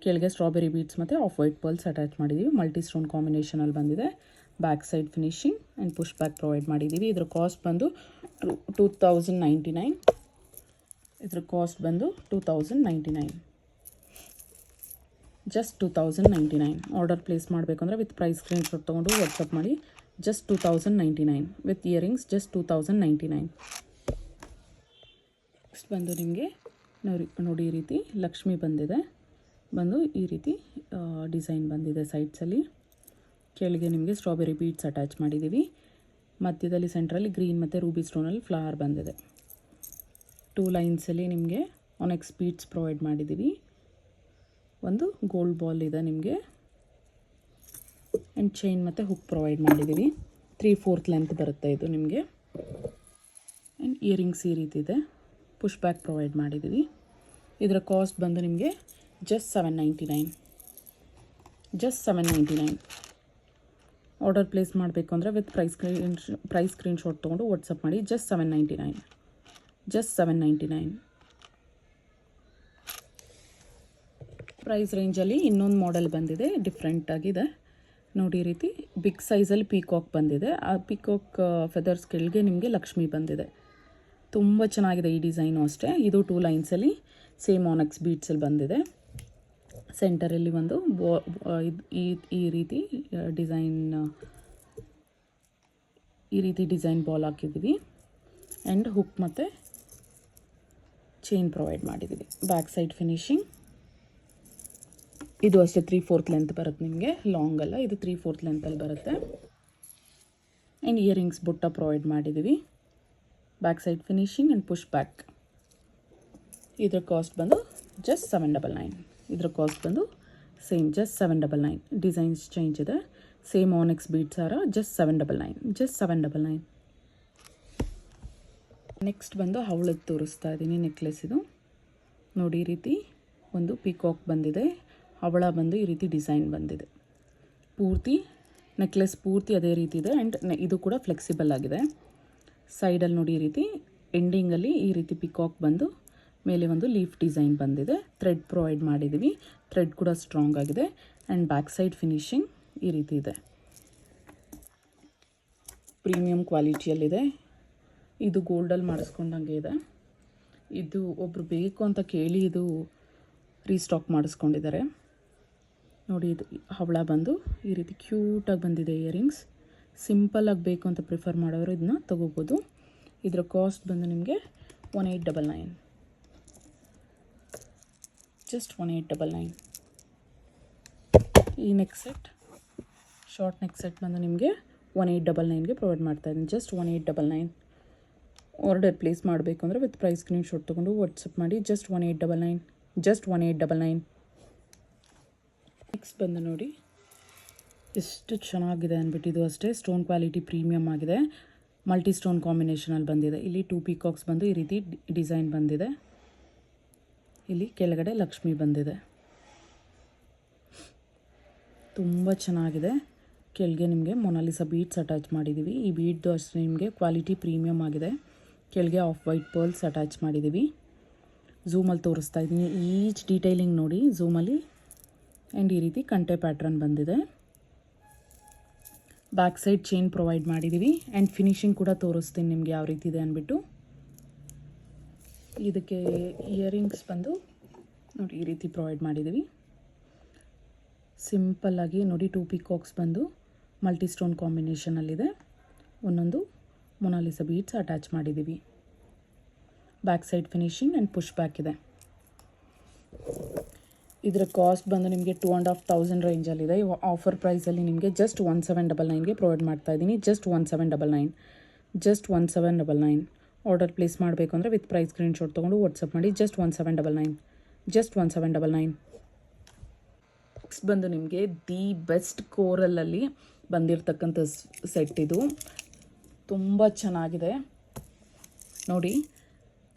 A: ಕೆಳಗೆ ಸ್ಟ್ರಾಬೆರಿ ಬೀಡ್ಸ್ ಮತ್ತು ಆಫ್ ವೈಟ್ ಪರ್ಲ್ಸ್ ಅಟ್ಯಾಚ್ ಮಾಡಿದ್ದೀವಿ. ಮಲ್ಟಿ ಸ್ಟೋನ್ ಕಾಂಬಿನೇಷನಲ್ಲಿ ಬಂದಿದೆ. Back side finishing and push back provide ಮಾಡಿದ್ದೀವಿ. ಇದರ ಕಾಸ್ಟ್ ಬಂದು 2099. ಇದರ ಕಾಸ್ಟ್ ಬಂದು 2099, ಜಸ್ಟ್ 2099. ಆರ್ಡರ್ ಪ್ಲೇಸ್ ಮಾಡಬೇಕು ಅಂದರೆ ವಿತ್ ಪ್ರೈಸ್ ಸ್ಕ್ರೀನ್ಶಾಟ್ ತೊಗೊಂಡು ವಾಟ್ಸಪ್ ಮಾಡಿ. Just 2099 with earrings, just 2099. Next ಬಂದು ನಿಮಗೆ ನೋಡಿ ಈ ರೀತಿ ಲಕ್ಷ್ಮಿ ಬಂದಿದೆ. ಬಂದು ಈ ರೀತಿ ಡಿಸೈನ್ ಬಂದಿದೆ ಸೈಡ್ಸಲ್ಲಿ. ಕೆಳಗೆ ನಿಮಗೆ ಸ್ಟ್ರಾಬೆರಿ ಬೀಡ್ಸ್ ಅಟ್ಯಾಚ್ ಮಾಡಿದ್ದೀವಿ. ಮಧ್ಯದಲ್ಲಿ ಸೆಂಟ್ರಲ್ಲಿ ಗ್ರೀನ್ ಮತ್ತು ರೂಬಿ ಸ್ಟೋನಲ್ಲಿ ಫ್ಲವರ್ ಬಂದಿದೆ. 2 ಲೈನ್ಸಲ್ಲಿ ನಿಮಗೆ ಆನೆಕ್ಸ್ ಬೀಡ್ಸ್ ಪ್ರೊವೈಡ್ ಮಾಡಿದ್ದೀವಿ. ಒಂದು ಗೋಲ್ಡ್ ಬಾಲ್ ಇದೆ ನಿಮಗೆ. ಆ್ಯಂಡ್ ಚೈನ್ ಮತ್ತು ಹುಕ್ ಪ್ರೊವೈಡ್ ಮಾಡಿದ್ದೀವಿ. 3/4 ಲೆಂತ್ ಬರುತ್ತೆ ಇದು ನಿಮಗೆ. ಆ್ಯಂಡ್ ಇಯರಿಂಗ್ಸ್ ಈ ರೀತಿ ಇದೆ. ಪುಷ್ ಬ್ಯಾಕ್ ಪ್ರೊವೈಡ್ ಮಾಡಿದ್ದೀವಿ. ಇದರ ಕಾಸ್ಟ್ ಬಂದು ನಿಮಗೆ ಜಸ್ಟ್ 799, ಜಸ್ಟ್ 799. ಆರ್ಡರ್ ಪ್ಲೇಸ್ ಮಾಡಬೇಕು ಅಂದರೆ ವಿತ್ ಪ್ರೈಸ್ ಸ್ಕ್ರೀನ್ಶಾಟ್ ತೊಗೊಂಡು ವಾಟ್ಸಪ್ ಮಾಡಿ. Just 799, just 799. ಪ್ರೈಸ್ ರೇಂಜಲ್ಲಿ ಇನ್ನೊಂದು ಮಾಡೆಲ್ ಬಂದಿದೆ, ಡಿಫ್ರೆಂಟ್ ಆಗಿದೆ ನೋಡಿ. ಈ ರೀತಿ ಬಿಗ್ ಸೈಜಲ್ಲಿ ಪೀಕಾಕ್ ಬಂದಿದೆ. ಆ ಪೀಕಾಕ್ ಫೆದರ್ಸ್ ಕೆಳಗೆ ನಿಮಗೆ ಲಕ್ಷ್ಮಿ ಬಂದಿದೆ. ತುಂಬ ಚೆನ್ನಾಗಿದೆ ಈ ಡಿಸೈನು ಅಷ್ಟೇ. ಇದು 2 ಲೈನ್ಸಲ್ಲಿ ಸೇಮ್ ಆನೆಕ್ಸ್ ಬೀಡ್ಸಲ್ಲಿ ಬಂದಿದೆ. ಸೆಂಟರಲ್ಲಿ ಒಂದು ಈ ರೀತಿ ಡಿಸೈನ್ ಬಾಲ್ ಹಾಕಿದ್ದೀವಿ. ಆ್ಯಂಡ್ ಹುಕ್ ಮತ್ತು ಚೈನ್ ಪ್ರೊವೈಡ್ ಮಾಡಿದ್ದೀವಿ. ಬ್ಯಾಕ್ ಸೈಡ್ ಫಿನಿಶಿಂಗ್ ಇದು ಅಷ್ಟೇ 3/4 ಲೆಂತ್ ಬರುತ್ತೆ ನಿಮಗೆ, ಲಾಂಗ್ ಅಲ್ಲ, ಇದು 3/4 ಲೆಂತಲ್ಲಿ ಬರುತ್ತೆ. ಆ್ಯಂಡ್ ಇಯರಿಂಗ್ಸ್ ಬುಟ್ಟ ಪ್ರೊವೈಡ್ ಮಾಡಿದ್ದೀವಿ. Back side finishing and push back. ಇದರ ಕಾಸ್ಟ್ ಬಂದು ಜಸ್ಟ್ 799. ಇದರ ಕಾಸ್ಟ್ ಬಂದು ಸೇಮ್ ಜಸ್ಟ್ 799. ಡಿಸೈನ್ಸ್ ಚೇಂಜ್ ಇದೆ. ಸೇಮ್ ಆನೆಕ್ಸ್ ಬೀಡ್ಸ್ ಆರ ಜಸ್ಟ್ 799, ಜಸ್ಟ್ 799. ನೆಕ್ಸ್ಟ್ ಬಂದು ಹವಳದ್ದು ತೋರಿಸ್ತಾ ಇದ್ದೀನಿ ನೆಕ್ಲೆಸ್. ಇದು ನೋಡಿ ಈ ರೀತಿ ಒಂದು ಪೀಕಾಕ್ ಬಂದಿದೆ. ಹವಳ ಬಂದು ಈ ರೀತಿ ಡಿಸೈನ್ ಬಂದಿದೆ. ಪೂರ್ತಿ ನೆಕ್ಲೆಸ್ ಪೂರ್ತಿ ಅದೇ ರೀತಿ ಇದೆ. ಆ್ಯಂಡ್ ಇದು ಕೂಡ ಫ್ಲೆಕ್ಸಿಬಲ್ ಆಗಿದೆ. ಸೈಡಲ್ಲಿ ನೋಡಿ ಈ ರೀತಿ ಎಂಡಿಂಗಲ್ಲಿ ಈ ರೀತಿ ಪಿಕಾಕ್ ಬಂದು ಮೇಲೆ ಒಂದು ಲೀಫ್ ಡಿಸೈನ್ ಬಂದಿದೆ. ಥ್ರೆಡ್ ಪ್ರೊವೈಡ್ ಮಾಡಿದ್ದೀವಿ. ಥ್ರೆಡ್ ಕೂಡ ಸ್ಟ್ರಾಂಗ್ ಆಗಿದೆ. ಆ್ಯಂಡ್ ಬ್ಯಾಕ್ ಸೈಡ್ ಫಿನಿಶಿಂಗ್ ಈ ರೀತಿ ಇದೆ. ಪ್ರೀಮಿಯಂ ಕ್ವಾಲಿಟಿಯಲ್ಲಿದೆ. ಇದು ಗೋಲ್ಡಲ್ಲಿ ಮಾಡಿಸ್ಕೊಂಡಂಗೆ ಇದೆ. ಇದು ಒಬ್ಬರು ಬೇಕು ಅಂತ ಕೇಳಿ ಇದು ರೀಸ್ಟಾಕ್ ಮಾಡಿಸ್ಕೊಂಡಿದ್ದಾರೆ ನೋಡಿ. ಇದು ಹವಳ ಬಂದು ಈ ರೀತಿ ಕ್ಯೂಟಾಗಿ ಬಂದಿದೆ. ಇಯರಿಂಗ್ಸ್ ಸಿಂಪಲ್ಲಾಗಿ ಬೇಕು ಅಂತ ಪ್ರಿಫರ್ ಮಾಡೋರು ಇದನ್ನ ತೊಗೋಬೋದು. ಇದರ ಕಾಸ್ಟ್ ಬಂದು ನಿಮಗೆ 1899, ಜಸ್ಟ್ 1899. ಈ neck set, short neck set ಬಂದು ನಿಮಗೆ 1899ಗೆ ಪ್ರೊವೈಡ್ ಮಾಡ್ತಾಯಿದ್ದೀನಿ. ಜಸ್ಟ್ 1899. ಆರ್ಡರ್ ಪ್ಲೇಸ್ ಮಾಡಬೇಕು ಅಂದರೆ ವಿತ್ ಪ್ರೈಸ್ ಸ್ಕ್ರೀನ್ಶಾಟ್ ತೊಗೊಂಡು ವಾಟ್ಸಪ್ ಮಾಡಿ. Just 1899, just 1899. ನೆಕ್ಸ್ಟ್ ಬಂದು ನೋಡಿ ಎಷ್ಟು ಚೆನ್ನಾಗಿದೆ ಅಂದ್ಬಿಟ್ಟು. ಇದು ಅಷ್ಟೇ ಸ್ಟೋನ್ ಕ್ವಾಲಿಟಿ ಪ್ರೀಮಿಯಮ್ ಆಗಿದೆ. ಮಲ್ಟಿ ಸ್ಟೋನ್ ಕಾಂಬಿನೇಷನಲ್ಲಿ ಬಂದಿದೆ. ಇಲ್ಲಿ 2 ಪೀಕಾಕ್ಸ್ ಬಂದು ಈ ರೀತಿ ಡಿಸೈನ್ ಬಂದಿದೆ. ಇಲ್ಲಿ ಕೆಳಗಡೆ ಲಕ್ಷ್ಮಿ ಬಂದಿದೆ. ತುಂಬ ಚೆನ್ನಾಗಿದೆ. ಕೆಳಗೆ ನಿಮಗೆ ಮೊನಾಲಿಸಾ ಬೀಡ್ಸ್ ಅಟ್ಯಾಚ್ ಮಾಡಿದ್ದೀವಿ. ಈ ಬೀಡ್ದು ಅಷ್ಟೇ ನಿಮಗೆ ಕ್ವಾಲಿಟಿ ಪ್ರೀಮಿಯಮ್ ಆಗಿದೆ. ಕೆಳಗೆ ಆಫ್ ವೈಟ್ ಪರ್ಲ್ಸ್ ಅಟ್ಯಾಚ್ ಮಾಡಿದ್ದೀವಿ. ಝೂಮಲ್ಲಿ ತೋರಿಸ್ತಾ ಇದ್ದೀನಿ. ಈಚ್ ಡೀಟೇಲಿಂಗ್ ನೋಡಿ ಝೂಮಲ್ಲಿ. ಆ್ಯಂಡ್ ಈ ರೀತಿ ಕಂಟೆ ಪ್ಯಾಟ್ರನ್ ಬಂದಿದೆ. ಬ್ಯಾಕ್ ಸೈಡ್ ಚೈನ್ ಪ್ರೊವೈಡ್ ಮಾಡಿದ್ದೀವಿ. ಆ್ಯಂಡ್ ಫಿನಿಶಿಂಗ್ ಕೂಡ ತೋರಿಸ್ತೀನಿ ನಿಮಗೆ ಯಾವ ರೀತಿ ಇದೆ ಅಂದ್ಬಿಟ್ಟು. ಇದಕ್ಕೆ ಇಯರಿಂಗ್ಸ್ ಬಂದು ನೋಡಿ ಈ ರೀತಿ ಪ್ರೊವೈಡ್ ಮಾಡಿದ್ದೀವಿ. ಸಿಂಪಲ್ಲಾಗಿ ನೋಡಿ 2 ಪೀಕಾಕ್ಸ್ ಬಂದು ಮಲ್ಟಿ ಸ್ಟೋನ್ ಕಾಂಬಿನೇಷನಲ್ಲಿದೆ. ಒಂದೊಂದು ಮೊನಾಲಿಸಾ ಬೀಡ್ಸ್ ಅಟ್ಯಾಚ್ ಮಾಡಿದ್ದೀವಿ. Back side finishing and push back ಇದೆ. ಇದರ ಕಾಸ್ಟ್ ಬಂದು ನಿಮಗೆ 2500 ರೇಂಜಲ್ಲಿದೆ. ಆಫರ್ ಪ್ರೈಸಲ್ಲಿ ನಿಮಗೆ ಜಸ್ಟ್ 1799ಗೆ ಪ್ರೊವೈಡ್ ಮಾಡ್ತಾಯಿದ್ದೀನಿ. Just 1799, just 1799. ಆರ್ಡರ್ ಪ್ಲೇಸ್ ಮಾಡಬೇಕು ಅಂದರೆ ವಿತ್ ಪ್ರೈಸ್ ಸ್ಕ್ರೀನ್ಶಾಟ್ ತೊಗೊಂಡು ವಾಟ್ಸಪ್ ಮಾಡಿ. Just 1799, just 1799. ನೆಕ್ಸ್ಟ್ ಬಂದು ನಿಮಗೆ ದಿ ಬೆಸ್ಟ್ ಕೋರಲಲ್ಲಿ ಬಂದಿರತಕ್ಕಂಥ ಸೆಟ್. ಇದು ತುಂಬ ಚೆನ್ನಾಗಿದೆ ನೋಡಿ.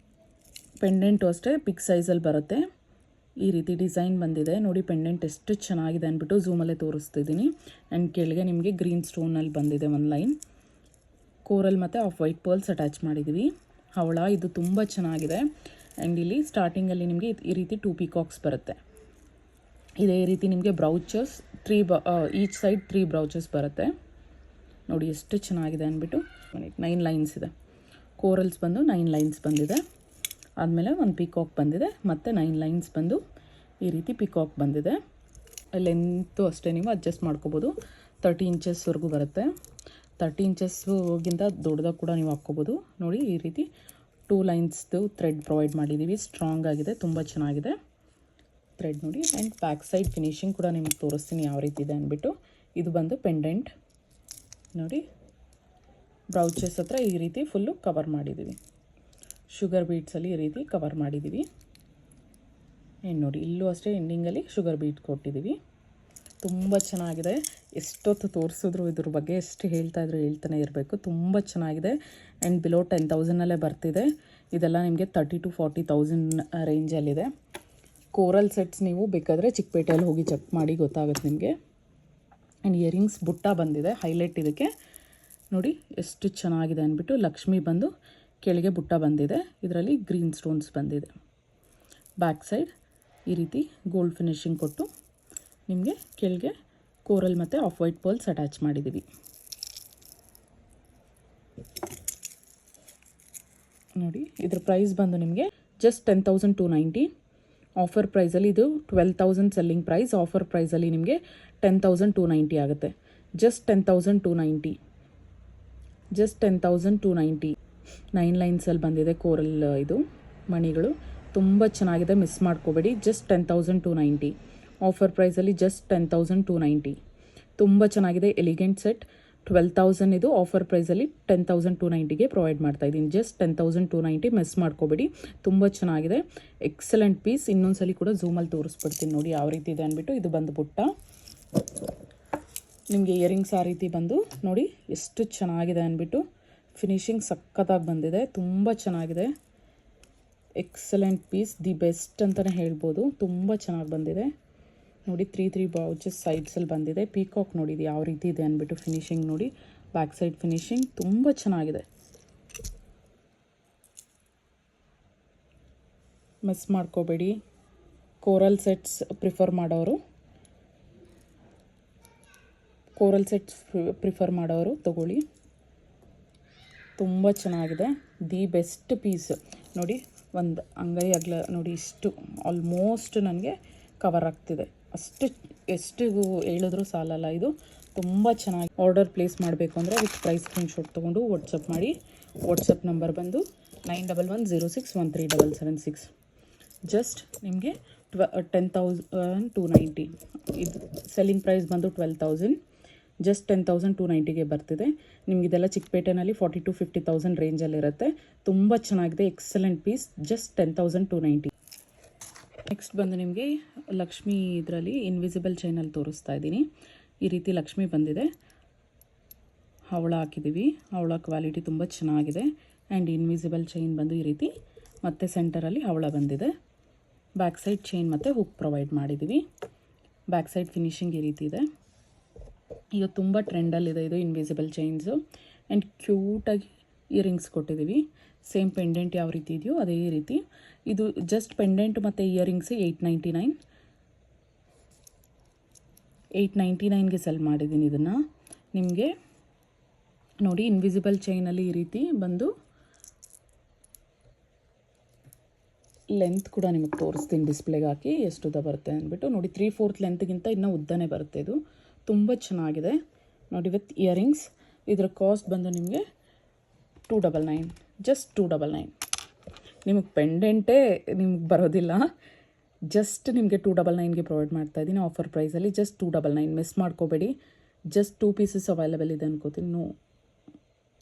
A: ಪೆಂಡೆಂಟು ಅಷ್ಟೇ ಬಿಗ್ ಸೈಜಲ್ಲಿ ಬರುತ್ತೆ. ಈ ರೀತಿ ಡಿಸೈನ್ ಬಂದಿದೆ ನೋಡಿ. ಪೆಂಡೆಂಟ್ ಎಷ್ಟು ಚೆನ್ನಾಗಿದೆ ಅಂದ್ಬಿಟ್ಟು ಝೂಮಲ್ಲೇ ತೋರಿಸ್ತಿದ್ದೀನಿ. ಆ್ಯಂಡ್ ಕೆಳಗೆ ನಿಮಗೆ ಗ್ರೀನ್ ಸ್ಟೋನಲ್ಲಿ ಬಂದಿದೆ ಒಂದು ಲೈನ್. ಕೋರಲ್ ಮತ್ತು ಆಫ್ ವೈಟ್ ಪರ್ಲ್ಸ್ ಅಟ್ಯಾಚ್ ಮಾಡಿದ್ದೀವಿ. ಹವಳ ಇದು ತುಂಬ ಚೆನ್ನಾಗಿದೆ. ಆ್ಯಂಡ್ ಇಲ್ಲಿ ಸ್ಟಾರ್ಟಿಂಗಲ್ಲಿ ನಿಮಗೆ ಈ ರೀತಿ 2 ಪೀಕಾಕ್ಸ್ ಬರುತ್ತೆ. ಇದೇ ರೀತಿ ನಿಮಗೆ ಬ್ರೌಚಸ್ ಈಚ್ ಸೈಡ್ 3 ಬ್ರೌಚಸ್ ಬರುತ್ತೆ. ನೋಡಿ ಎಷ್ಟು ಚೆನ್ನಾಗಿದೆ ಅಂದ್ಬಿಟ್ಟು. 9 ಲೈನ್ಸ್ ಇದೆ. ಕೋರಲ್ಸ್ ಬಂದು 9 ಲೈನ್ಸ್ ಬಂದಿದೆ. ಆದಮೇಲೆ ಒಂದು ಪಿಕಾಕ್ ಬಂದಿದೆ ಮತ್ತು 9 ಲೈನ್ಸ್ ಬಂದು ಈ ರೀತಿ ಪಿಕಾಕ್ ಬಂದಿದೆ. ಲೆಂತು ಅಷ್ಟೇ ನೀವು ಅಡ್ಜಸ್ಟ್ ಮಾಡ್ಕೋಬೋದು. 30 ಇಂಚಸ್ವರೆಗೂ ಬರುತ್ತೆ. 30 ಇಂಚಸ್ಗಿಂತ ದೊಡ್ಡದಾಗಿ ಕೂಡ ನೀವು ಹಾಕ್ಕೋಬೋದು. ನೋಡಿ ಈ ರೀತಿ 2 ಲೈನ್ಸ್ದು ಥ್ರೆಡ್ ಪ್ರೊವೈಡ್ ಮಾಡಿದ್ದೀವಿ. ಸ್ಟ್ರಾಂಗ್ ಆಗಿದೆ, ತುಂಬ ಚೆನ್ನಾಗಿದೆ ಥ್ರೆಡ್ ನೋಡಿ. ಆ್ಯಂಡ್ ಬ್ಯಾಕ್ ಸೈಡ್ ಫಿನಿಶಿಂಗ್ ಕೂಡ ನಿಮಗೆ ತೋರಿಸ್ತೀನಿ ಯಾವ ರೀತಿ ಇದೆ ಅಂದ್ಬಿಟ್ಟು. ಇದು ಬಂದು ಪೆಂಡೆಂಟ್ ನೋಡಿ. ಬ್ರೌಚಸ್ ಹತ್ರ ಈ ರೀತಿ ಫುಲ್ಲು ಕವರ್ ಮಾಡಿದ್ದೀವಿ. ಶುಗರ್ ಬೀಡ್ಸಲ್ಲಿ ಈ ರೀತಿ ಕವರ್ ಮಾಡಿದ್ದೀವಿ. ಏನು ನೋಡಿ ಇಲ್ಲೂ ಅಷ್ಟೇ ಎಂಡಿಂಗಲ್ಲಿ ಶುಗರ್ ಬೀಡ್ ಕೊಟ್ಟಿದ್ದೀವಿ. ತುಂಬ ಚೆನ್ನಾಗಿದೆ. ಎಷ್ಟೊತ್ತು ತೋರಿಸಿದ್ರು ಇದ್ರ ಬಗ್ಗೆ ಎಷ್ಟು ಹೇಳ್ತಾಯಿದ್ರು ಹೇಳ್ತಾನೆ ಇರಬೇಕು. ತುಂಬ ಚೆನ್ನಾಗಿದೆ. ಆ್ಯಂಡ್ ಬಿಲೋ 10,000 ಬರ್ತಿದೆ. ಇದೆಲ್ಲ ನಿಮಗೆ 30,000 to 40,000 ರೇಂಜಲ್ಲಿದೆ. ಕೋರಲ್ ಸೆಟ್ಸ್ ನೀವು ಬೇಕಾದರೆ ಚಿಕ್ಕಪೇಟೆಯಲ್ಲಿ ಹೋಗಿ ಚೆಕ್ ಮಾಡಿ ಗೊತ್ತಾಗುತ್ತೆ ನಿಮಗೆ. ಆ್ಯಂಡ್ ಇಯರಿಂಗ್ಸ್ ಬುಟ್ಟ ಬಂದಿದೆ. ಹೈಲೈಟ್ ಇದಕ್ಕೆ ನೋಡಿ ಎಷ್ಟು ಚೆನ್ನಾಗಿದೆ ಅಂದ್ಬಿಟ್ಟು. ಲಕ್ಷ್ಮಿ ಬಂದು ಕೆಳಗೆ ಬುಟ್ಟ ಬಂದಿದೆ. ಇದರಲ್ಲಿ ಗ್ರೀನ್ ಸ್ಟೋನ್ಸ್ ಬಂದಿದೆ. ಬ್ಯಾಕ್ ಸೈಡ್ ಈ ರೀತಿ ಗೋಲ್ಡ್ ಫಿನಿಶಿಂಗ್ ಕೊಟ್ಟು ನಿಮಗೆ ಕೆಳಗೆ ಕೋರಲ್ ಮತ್ತು ಆಫ್ ವೈಟ್ ಪರ್ಲ್ಸ್ ಅಟ್ಯಾಚ್ ಮಾಡಿದ್ದೀವಿ. ನೋಡಿ ಇದ್ರ ಪ್ರೈಸ್ ಬಂದು ನಿಮಗೆ ಜಸ್ಟ್ 10,290. ಆಫರ್ ಪ್ರೈಸಲ್ಲಿ ಇದು 12,000 ಸೆಲ್ಲಿಂಗ್ ಪ್ರೈಸ್. ಆಫರ್ ಪ್ರೈಸಲ್ಲಿ ನಿಮಗೆ 10,290 ಆಗುತ್ತೆ. ಜಸ್ಟ್ 10,290. ಜಸ್ಟ್ 10,290. 9 ಲೈನ್ಸಲ್ಲಿ ಬಂದಿದೆ ಕೋರಲ್ ಇದು ಮಣಿಗಳು. ತುಂಬ ಚೆನ್ನಾಗಿದೆ, ಮಿಸ್ ಮಾಡ್ಕೋಬೇಡಿ. ಜಸ್ಟ್ 10,290. ಆಫರ್ ಪ್ರೈಸಲ್ಲಿ ಜಸ್ಟ್ 10,290. ತುಂಬ ಚೆನ್ನಾಗಿದೆ. ಎಲಿಗೆಂಟ್ ಸೆಟ್ 12,000 ಇದು. ಆಫರ್ ಪ್ರೈಸಲ್ಲಿ 10,290ಗೆ ಪ್ರೊವೈಡ್ ಮಾಡ್ತಾಯಿದ್ದೀನಿ. ಜಸ್ಟ್ 10,290. ಮಿಸ್ ಮಾಡ್ಕೋಬೇಡಿ. ತುಂಬ ಚೆನ್ನಾಗಿದೆ. Excellent piece. ಇನ್ನೊಂದ್ಸಲಿ ಕೂಡ ಝೂಮಲ್ಲಿ ತೋರಿಸ್ಬಿಡ್ತೀನಿ ನೋಡಿ ಯಾವ ರೀತಿ ಇದೆ ಅಂದ್ಬಿಟ್ಟು. ಇದು ಬಂದು ಬುಟ್ಟ. ನಿಮಗೆ ಇಯರಿಂಗ್ಸ್ ಆ ರೀತಿ ಬಂದು ನೋಡಿ ಎಷ್ಟು ಚೆನ್ನಾಗಿದೆ ಅಂದ್ಬಿಟ್ಟು. ಫಿನಿಶಿಂಗ್ ಸಖತ್ತಾಗಿ ಬಂದಿದೆ. ತುಂಬ ಚೆನ್ನಾಗಿದೆ. Excellent piece. ದಿ ಬೆಸ್ಟ್ ಅಂತಲೇ ಹೇಳ್ಬೋದು. ತುಂಬ ಚೆನ್ನಾಗಿ ಬಂದಿದೆ ನೋಡಿ. 3 ಬ್ರೌಚಸ್ ಸೈಡ್ಸಲ್ಲಿ ಬಂದಿದೆ. ಪೀಕಾಕ್ ನೋಡಿ ಇದು ಯಾವ ರೀತಿ ಇದೆ ಅಂದ್ಬಿಟ್ಟು. ಫಿನಿಶಿಂಗ್ ನೋಡಿ. ಬ್ಯಾಕ್ ಸೈಡ್ ಫಿನಿಶಿಂಗ್ ತುಂಬ ಚೆನ್ನಾಗಿದೆ. ಮಿಸ್ ಮಾಡ್ಕೋಬೇಡಿ. ಕೋರಲ್ ಸೆಟ್ಸ್ ಪ್ರಿಫರ್ ಮಾಡೋರು ತಗೊಳ್ಳಿ. ತುಂಬ ಚೆನ್ನಾಗಿದೆ. ದಿ ಬೆಸ್ಟ್ ಪೀಸ್ ನೋಡಿ. ಒಂದು ಅಂಗೈ ಅಗಲ ನೋಡಿ ಇಷ್ಟು ಆಲ್ಮೋಸ್ಟ್ ನನಗೆ ಕವರ್ ಆಗ್ತಿದೆ. ಎಷ್ಟು ಹೇಳಿದ್ರೂ ಸಾಲಲ್ಲ. ಇದು ತುಂಬ ಚೆನ್ನಾಗಿ. ಆರ್ಡರ್ ಪ್ಲೇಸ್ ಮಾಡಬೇಕು ಅಂದರೆ ವಿತ್ ಪ್ರೈಸ್ ಸ್ಕ್ರೀನ್ಶಾಟ್ ತೊಗೊಂಡು ವಾಟ್ಸಪ್ ಮಾಡಿ. ವಾಟ್ಸಪ್ ನಂಬರ್ ಬಂದು 9106137776. ಜಸ್ಟ್ ನಿಮಗೆ 10,290. ಇದು ಸೆಲ್ಲಿಂಗ್ ಪ್ರೈಸ್ ಬಂದು 12,000. ಜಸ್ಟ್ 10,290ಗೆ ಬರ್ತಿದೆ. ನಿಮ್ಗೆ ಇದೆಲ್ಲ ಚಿಕ್ಕಪೇಟೆನಲ್ಲಿ 40,000 to 50,000 ರೇಂಜಲ್ಲಿರುತ್ತೆ. ತುಂಬ ಚೆನ್ನಾಗಿದೆ. Excellent piece. ಜಸ್ಟ್ 10,290. ನೆಕ್ಸ್ಟ್ ಬಂದು ನಿಮಗೆ ಲಕ್ಷ್ಮಿ ಇದರಲ್ಲಿ ಇನ್ವಿಸಿಬಲ್ ಚೈನಲ್ಲಿ ತೋರಿಸ್ತಾ ಇದ್ದೀನಿ. ಈ ರೀತಿ ಲಕ್ಷ್ಮಿ ಬಂದಿದೆ. ಹವಳ ಹಾಕಿದ್ದೀವಿ. ಹವಳ ಕ್ವಾಲಿಟಿ ತುಂಬ ಚೆನ್ನಾಗಿದೆ. ಆ್ಯಂಡ್ ಇನ್ವಿಸಿಬಲ್ ಚೈನ್ ಬಂದು ಈ ರೀತಿ ಮತ್ತು ಸೆಂಟರಲ್ಲಿ ಹವಳ ಬಂದಿದೆ. ಬ್ಯಾಕ್ ಸೈಡ್ ಚೈನ್ ಮತ್ತು ಹುಕ್ ಪ್ರೊವೈಡ್ ಮಾಡಿದ್ದೀವಿ. ಬ್ಯಾಕ್ ಸೈಡ್ ಫಿನಿಶಿಂಗ್ ಈ ರೀತಿ ಇದೆ. ಈಗ ತುಂಬ ಟ್ರೆಂಡಲ್ಲಿದೆ ಇದು ಇನ್ವಿಸಿಬಲ್ ಚೈನ್ಸು. ಆ್ಯಂಡ್ ಕ್ಯೂಟಾಗಿ ಇಯರಿಂಗ್ಸ್ ಕೊಟ್ಟಿದ್ದೀವಿ. ಸೇಮ್ ಪೆಂಡೆಂಟ್ ಯಾವ ರೀತಿ ಇದೆಯೋ ಅದೇ ರೀತಿ. ಇದು ಜಸ್ಟ್ ಪೆಂಡೆಂಟ್ ಮತ್ತು ಇಯರಿಂಗ್ಸ್ 899ಗೆ ಸೆಲ್ ಮಾಡಿದ್ದೀನಿ ಇದನ್ನು. ನಿಮಗೆ ನೋಡಿ ಇನ್ವಿಸಿಬಲ್ ಚೈನಲ್ಲಿ ಈ ರೀತಿ ಬಂದು ಲೆಂತ್ ಕೂಡ ನಿಮಗೆ ತೋರಿಸ್ತೀನಿ ಡಿಸ್ಪ್ಲೇಗೆ ಹಾಕಿ ಎಷ್ಟು ಉದ್ದ ಬರುತ್ತೆ ಅಂದ್ಬಿಟ್ಟು. ನೋಡಿ 3/4 ಲೆಂತ್ಗಿಂತ ಇನ್ನೂ ಉದ್ದನೇ ಬರುತ್ತೆ ಇದು. ತುಂಬ ಚೆನ್ನಾಗಿದೆ ನೋಡಿ ವಿತ್ ಇಯರಿಂಗ್ಸ್. ಇದರ ಕಾಸ್ಟ್ ಬಂದು ನಿಮಗೆ 299. ಜಸ್ಟ್ 299. ನಿಮಗೆ ಪೆಂಡೆಂಟೇ ನಿಮ್ಗೆ ಬರೋದಿಲ್ಲ. ಜಸ್ಟ್ ನಿಮಗೆ 299ಗೆ ಪ್ರೊವೈಡ್ ಮಾಡ್ತಾಯಿದ್ದೀನಿ ಆಫರ್ ಪ್ರೈಸಲ್ಲಿ. ಜಸ್ಟ್ 299. ಮಿಸ್ ಮಾಡ್ಕೋಬೇಡಿ. ಜಸ್ಟ್ 2 ಪೀಸಸ್ ಅವೈಲೇಬಲ್ ಇದೆ ಅನ್ಕೋತೀನಿ.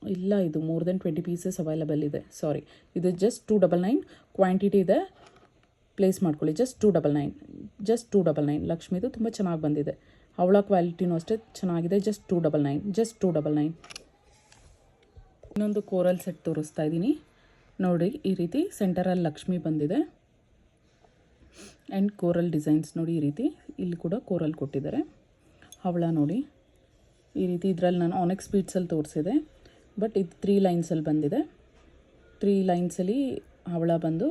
A: ಇಲ್ಲ, ಇದು ಮೋರ್ ದೆನ್ 20 ಪೀಸಸ್ ಅವೈಲೇಬಲ್ ಇದೆ. ಸಾರಿ, ಇದು ಜಸ್ಟ್ 299. ಕ್ವಾಂಟಿಟಿ ಇದೆ, ಪ್ಲೇಸ್ ಮಾಡ್ಕೊಳ್ಳಿ. ಜಸ್ಟ್ 299. ಜಸ್ಟ್ 299. ಲಕ್ಷ್ಮಿದು ತುಂಬ ಚೆನ್ನಾಗಿ ಬಂದಿದೆ. ಅವಳ ಕ್ವಾಲಿಟಿನೂ ಅಷ್ಟೇ ಚೆನ್ನಾಗಿದೆ. ಜಸ್ಟ್ 299. ಜಸ್ಟ್ 299. ಇನ್ನೊಂದು ಕೋರಲ್ ಸೆಟ್ ತೋರಿಸ್ತಾ ಇದ್ದೀನಿ ನೋಡಿ. ಈ ರೀತಿ ಸೆಂಟರಲ್ಲಿ ಲಕ್ಷ್ಮಿ ಬಂದಿದೆ. ಆ್ಯಂಡ್ ಕೋರಲ್ ಡಿಸೈನ್ಸ್ ನೋಡಿ ಈ ರೀತಿ ಇಲ್ಲಿ ಕೂಡ ಕೋರಲ್ ಕೊಟ್ಟಿದ್ದಾರೆ. ಹವಳ ನೋಡಿ ಈ ರೀತಿ, ಇದರಲ್ಲಿ ನಾನು ಆನೆಕ್ಸ್ ಬೀಡ್ಸಲ್ಲಿ ತೋರಿಸಿದೆ, ಬಟ್ ಇದು 3 ಲೈನ್ಸಲ್ಲಿ ಬಂದಿದೆ. 3 ಲೈನ್ಸಲ್ಲಿ ಹವಳ ಬಂದು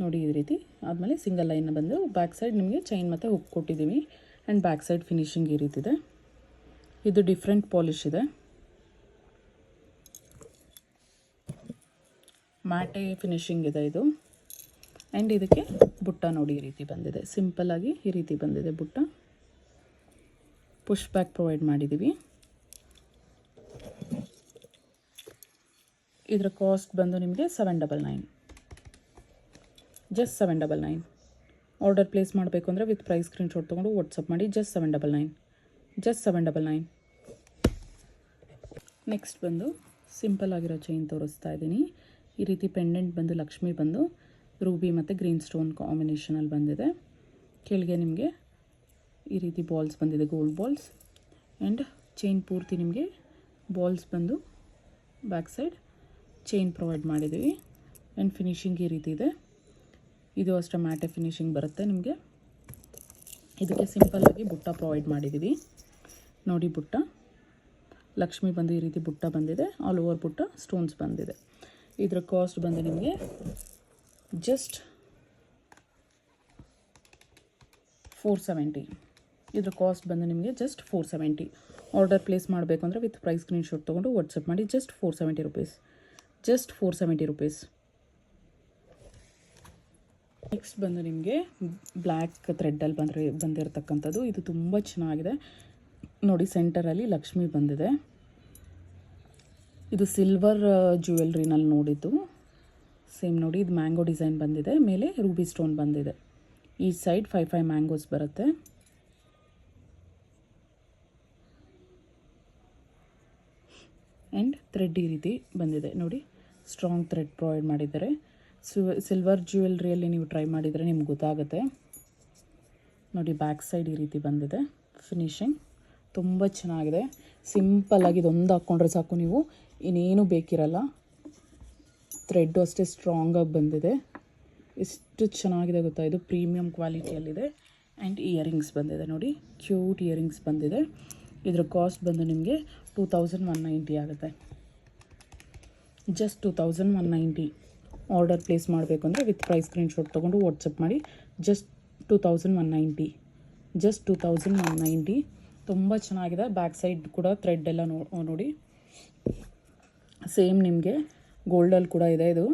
A: ನೋಡಿ ಈ ರೀತಿ, ಆದಮೇಲೆ ಸಿಂಗಲ್ ಲೈನ್ ಬಂದು ಬ್ಯಾಕ್ ಸೈಡ್ ನಿಮಗೆ ಚೈನ್ ಮತ್ತು ಹುಕ್ ಕೊಟ್ಟಿದ್ದೀವಿ. ಆ್ಯಂಡ್ ಬ್ಯಾಕ್ ಸೈಡ್ ಫಿನಿಶಿಂಗ್ ಈ ರೀತಿ ಇದೆ. ಇದು ಡಿಫ್ರೆಂಟ್ ಪಾಲಿಶ್ ಇದೆ, ಮ್ಯಾಟೆ ಫಿನಿಶಿಂಗ್ ಇದೆ ಇದು. ಆ್ಯಂಡ್ ಇದಕ್ಕೆ ಬುಟ್ಟ ನೋಡಿ ಈ ರೀತಿ ಬಂದಿದೆ, ಸಿಂಪಲ್ಲಾಗಿ ಈ ರೀತಿ ಬಂದಿದೆ ಬುಟ್ಟ. ಪುಷ್ ಬ್ಯಾಕ್ ಪ್ರೊವೈಡ್ ಮಾಡಿದ್ದೀವಿ. ಇದರ ಕಾಸ್ಟ್ ಬಂದು ನಿಮಗೆ 799, ಜಸ್ಟ್ 799. ಆರ್ಡರ್ ಪ್ಲೇಸ್ ಮಾಡಬೇಕು ಅಂದರೆ ವಿತ್ ಪ್ರೈಸ್ ಸ್ಕ್ರೀನ್ಶಾಟ್ ತೊಗೊಂಡು ವಾಟ್ಸಪ್ ಮಾಡಿ. Just 799, just 799. ನೆಕ್ಸ್ಟ್ ಬಂದು ಸಿಂಪಲ್ ಆಗಿರೋ ಚೈನ್ ತೋರಿಸ್ತಾ ಇದ್ದೀನಿ. ಈ ರೀತಿ ಪೆಂಡೆಂಟ್ ಬಂದು ಲಕ್ಷ್ಮಿ ಬಂದು ರೂಬಿ ಮತ್ತು ಗ್ರೀನ್ ಸ್ಟೋನ್ ಕಾಂಬಿನೇಷನಲ್ಲಿ ಬಂದಿದೆ. ಕೆಳಗೆ ನಿಮಗೆ ಈ ರೀತಿ ಬಾಲ್ಸ್ ಬಂದಿದೆ, ಗೋಲ್ಡ್ ಬಾಲ್ಸ್. ಆ್ಯಂಡ್ ಚೈನ್ ಪೂರ್ತಿ ನಿಮಗೆ ಬಾಲ್ಸ್ ಬಂದು ಬ್ಯಾಕ್ ಸೈಡ್ ಚೈನ್ ಪ್ರೊವೈಡ್ ಮಾಡಿದ್ದೀವಿ. ಆ್ಯಂಡ್ ಫಿನಿಶಿಂಗ್ ಈ ರೀತಿ ಇದೆ. ಇದು ಅಷ್ಟೇ ಮ್ಯಾಟೆ ಫಿನಿಶಿಂಗ್ ಬರುತ್ತೆ ನಿಮಗೆ. ಇದಕ್ಕೆ ಸಿಂಪಲ್ಲಾಗಿ ಬುಟ್ಟ ಪ್ರೊವೈಡ್ ಮಾಡಿದ್ದೀವಿ ನೋಡಿ. ಬುಟ್ಟ ಲಕ್ಷ್ಮಿ ಬಂದು ಈ ರೀತಿ ಬುಟ್ಟ ಬಂದಿದೆ, ಆಲ್ ಓವರ್ ಬುಟ್ಟ ಸ್ಟೋನ್ಸ್ ಬಂದಿದೆ. ಇದರ ಕಾಸ್ಟ್ ಬಂದು ನಿಮಗೆ ಜಸ್ಟ್ 470. ಇದರ ಕಾಸ್ಟ್ ಬಂದು ನಿಮಗೆ ಜಸ್ಟ್ 470. ಆರ್ಡರ್ ಪ್ಲೇಸ್ ಮಾಡಬೇಕು ಅಂದರೆ ವಿತ್ ಪ್ರೈಸ್ ಸ್ಕ್ರೀನ್ಶಾಟ್ ತೊಗೊಂಡು ವಾಟ್ಸಪ್ ಮಾಡಿ. Just 470 rupees, just 470 rupees. Next ಬಂದು ನಿಮಗೆ ಬ್ಲ್ಯಾಕ್ ಥ್ರೆಡ್ಡಲ್ಲಿ ಬಂದಿರತಕ್ಕಂಥದ್ದು. ಇದು ತುಂಬ ಚೆನ್ನಾಗಿದೆ ನೋಡಿ. ಸೆಂಟರಲ್ಲಿ ಲಕ್ಷ್ಮಿ ಬಂದಿದೆ. ಇದು ಸಿಲ್ವರ್ ಜ್ಯುವೆಲ್ರಿನಲ್ಲಿ ನೋಡಿದ್ದು ಸೇಮ್ ನೋಡಿ. ಇದು ಮ್ಯಾಂಗೋ ಡಿಸೈನ್ ಬಂದಿದೆ, ಮೇಲೆ ರೂಬಿ ಸ್ಟೋನ್ ಬಂದಿದೆ. ಈ ಸೈಡ್ 5 ಮ್ಯಾಂಗೋಸ್ ಬರುತ್ತೆ. ಆ್ಯಂಡ್ ಥ್ರೆಡ್ ಈ ರೀತಿ ಬಂದಿದೆ ನೋಡಿ, ಸ್ಟ್ರಾಂಗ್ ಥ್ರೆಡ್ ಪ್ರೊವೈಡ್ ಮಾಡಿದ್ದಾರೆ. ಸಿಲ್ವರ್ ಜ್ಯುವೆಲ್ರಿಯಲ್ಲಿ ನೀವು ಟ್ರೈ ಮಾಡಿದರೆ ನಿಮ್ಗೆ ಗೊತ್ತಾಗುತ್ತೆ ನೋಡಿ. ಬ್ಯಾಕ್ ಸೈಡ್ ಈ ರೀತಿ ಬಂದಿದೆ. ಫಿನಿಶಿಂಗ್ ತುಂಬ ಚೆನ್ನಾಗಿದೆ. ಸಿಂಪಲ್ಲಾಗಿ ಇದೊಂದು ಹಾಕ್ಕೊಂಡ್ರೆ ಸಾಕು, ನೀವು ಇನ್ನೇನು ಬೇಕಿರಲ್ಲ. ಥ್ರೆಡ್ಡು ಅಷ್ಟೇ ಸ್ಟ್ರಾಂಗಾಗಿ ಬಂದಿದೆ. ಎಷ್ಟು ಚೆನ್ನಾಗಿದೆ ಗೊತ್ತಾ, ಇದು ಪ್ರೀಮಿಯಂ ಕ್ವಾಲಿಟಿಯಲ್ಲಿದೆ. ಆ್ಯಂಡ್ ಇಯರಿಂಗ್ಸ್ ಬಂದಿದೆ ನೋಡಿ, ಕ್ಯೂಟ್ ಇಯರಿಂಗ್ಸ್ ಬಂದಿದೆ. ಇದರ ಕಾಸ್ಟ್ ಬಂದು ನಿಮಗೆ 2190 ಆಗುತ್ತೆ, ಜಸ್ಟ್ 2190. ಆರ್ಡರ್ ಪ್ಲೇಸ್ ಮಾಡಬೇಕು ಅಂದರೆ ವಿತ್ ಪ್ರೈಸ್ ಸ್ಕ್ರೀನ್ಶಾಟ್ ತೊಗೊಂಡು ವಾಟ್ಸಪ್ ಮಾಡಿ. Just 2190, just 2190. ತುಂಬ ಚೆನ್ನಾಗಿದೆ. ಬ್ಯಾಕ್ ಸೈಡ್ ಕೂಡ ಥ್ರೆಡ್ ಎಲ್ಲ ನೋಡಿ, ಸೇಮ್ ನಿಮಗೆ ಗೋಲ್ಡಲ್ಲಿ ಕೂಡ ಇದೆ. ಇದು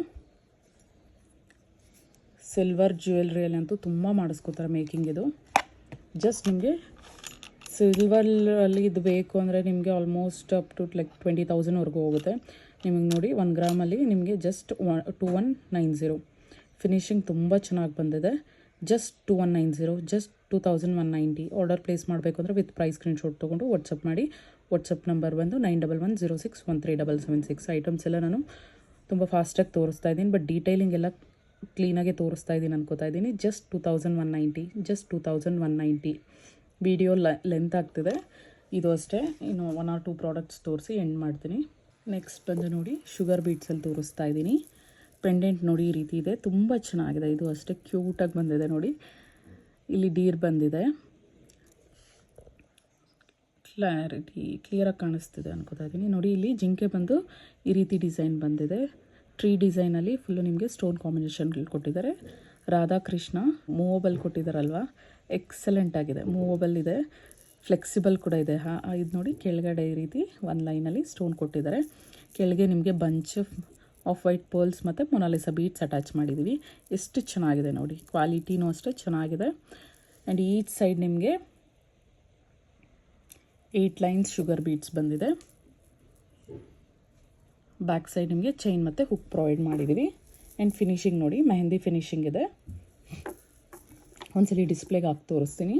A: ಸಿಲ್ವರ್ ಜ್ಯುವೆಲ್ರಿಯಲ್ಲಿ ಅಂತೂ ತುಂಬ ಮಾಡಿಸ್ಕೋತಾರೆ ಮೇಕಿಂಗ್. ಇದು ಜಸ್ಟ್ ನಿಮಗೆ ಸಿಲ್ವರಲ್ಲಿ ಇದು ಬೇಕು ಅಂದರೆ ನಿಮಗೆ ಆಲ್ಮೋಸ್ಟ್ ಅಪ್ ಟು ಲೈಕ್ 20,000ವರೆಗೂ ಹೋಗುತ್ತೆ ನಿಮಗೆ ನೋಡಿ. 1 ಗ್ರಾಮಲ್ಲಿ ನಿಮಗೆ ಜಸ್ಟ್ 2190. ಫಿನಿಶಿಂಗ್ ತುಂಬ ಚೆನ್ನಾಗಿ ಬಂದಿದೆ. Just 2190, just 2190. ಆರ್ಡರ್ ಪ್ಲೇಸ್ ಮಾಡಬೇಕು ಅಂದರೆ ವಿತ್ ಪ್ರೈಸ್ ಸ್ಕ್ರೀನ್ಶಾಟ್ ತೊಗೊಂಡು ವಾಟ್ಸಪ್ ಮಾಡಿ. ವಾಟ್ಸಪ್ ನಂಬರ್ ಬಂದು 9110613776. ಐಟಮ್ಸ್ ಎಲ್ಲ ನಾನು ತುಂಬ ಫಾಸ್ಟಾಗಿ ತೋರಿಸ್ತಾ ಇದ್ದೀನಿ, ಬಟ್ ಡೀಟೇಲಿಂಗ್ ಎಲ್ಲ ಕ್ಲೀನಾಗೆ ತೋರಿಸ್ತಾ ಇದ್ದೀನಿ ಅನ್ಕೋತಾ ಇದ್ದೀನಿ. Just 2190, just 2190. ವಿಡಿಯೋ ಲೆಂತ್ ಆಗ್ತಿದೆ, ಇದು ಅಷ್ಟೇ. ಇನ್ನು 1 or 2 ಪ್ರಾಡಕ್ಟ್ಸ್ ತೋರಿಸಿ ಎಂಡ್ ಮಾಡ್ತೀನಿ. ನೆಕ್ಸ್ಟ್ ಬಂದು ನೋಡಿ, ಶುಗರ್ ಬೀಟ್ಸಲ್ಲಿ ತೋರಿಸ್ತಾ ಇದ್ದೀನಿ. ಪೆಂಡೆಂಟ್ ನೋಡಿ ಈ ರೀತಿ ಇದೆ, ತುಂಬ ಚೆನ್ನಾಗಿದೆ. ಇದು ಅಷ್ಟೇ ಕ್ಯೂಟಾಗಿ ಬಂದಿದೆ ನೋಡಿ. ಇಲ್ಲಿ ಡೀರ್ ಬಂದಿದೆ, ಕ್ಲಿಯರಾಗಿ ಕಾಣಿಸ್ತಿದೆ ಅನ್ಕೋತಾ ಇದ್ದೀನಿ ನೋಡಿ. ಇಲ್ಲಿ ಜಿಂಕೆ ಬಂದು ಈ ರೀತಿ ಡಿಸೈನ್ ಬಂದಿದೆ. ಟ್ರೀ ಡಿಸೈನಲ್ಲಿ ಫುಲ್ಲು ನಿಮಗೆ ಸ್ಟೋನ್ ಕಾಂಬಿನೇಷನ್ಗಳು ಕೊಟ್ಟಿದ್ದಾರೆ. ರಾಧಾಕೃಷ್ಣ ಮೂವಬಲ್ ಕೊಟ್ಟಿದ್ದಾರಲ್ವ, ಎಕ್ಸಲೆಂಟ್ ಆಗಿದೆ. ಮೂವಬಲ್ ಇದೆ, ಫ್ಲೆಕ್ಸಿಬಲ್ ಕೂಡ ಇದೆ. ಇದು ನೋಡಿ, ಕೆಳಗಡೆ ಈ ರೀತಿ 1 ಲೈನಲ್ಲಿ ಸ್ಟೋನ್ ಕೊಟ್ಟಿದ್ದಾರೆ. ಕೆಳಗೆ ನಿಮಗೆ ಬಂಚ್ ಆಫ್ ವೈಟ್ ಪರ್ಲ್ಸ್ ಮತ್ತು ಮೊನಾಲಿಸಾ ಬೀಟ್ಸ್ ಅಟ್ಯಾಚ್ ಮಾಡಿದ್ದೀವಿ. ಎಷ್ಟು ಚೆನ್ನಾಗಿದೆ ನೋಡಿ, ಕ್ವಾಲಿಟಿನೂ ಅಷ್ಟೇ ಚೆನ್ನಾಗಿದೆ. ಆ್ಯಂಡ್ ಈಚ್ ಸೈಡ್ ನಿಮಗೆ 8 ಲೈನ್ಸ್ ಶುಗರ್ ಬೀಟ್ಸ್ ಬಂದಿದೆ. ಬ್ಯಾಕ್ ಸೈಡ್ ನಿಮಗೆ ಚೈನ್ ಮತ್ತು ಹುಕ್ ಪ್ರೊವೈಡ್ ಮಾಡಿದ್ದೀವಿ. ಆ್ಯಂಡ್ ಫಿನಿಶಿಂಗ್ ನೋಡಿ, ಮೆಹಂದಿ ಫಿನಿಶಿಂಗ್ ಇದೆ. ಒಂದ್ಸಲಿ ಡಿಸ್ಪ್ಲೇಗೆ ಹಾಕಿ ತೋರಿಸ್ತೀನಿ.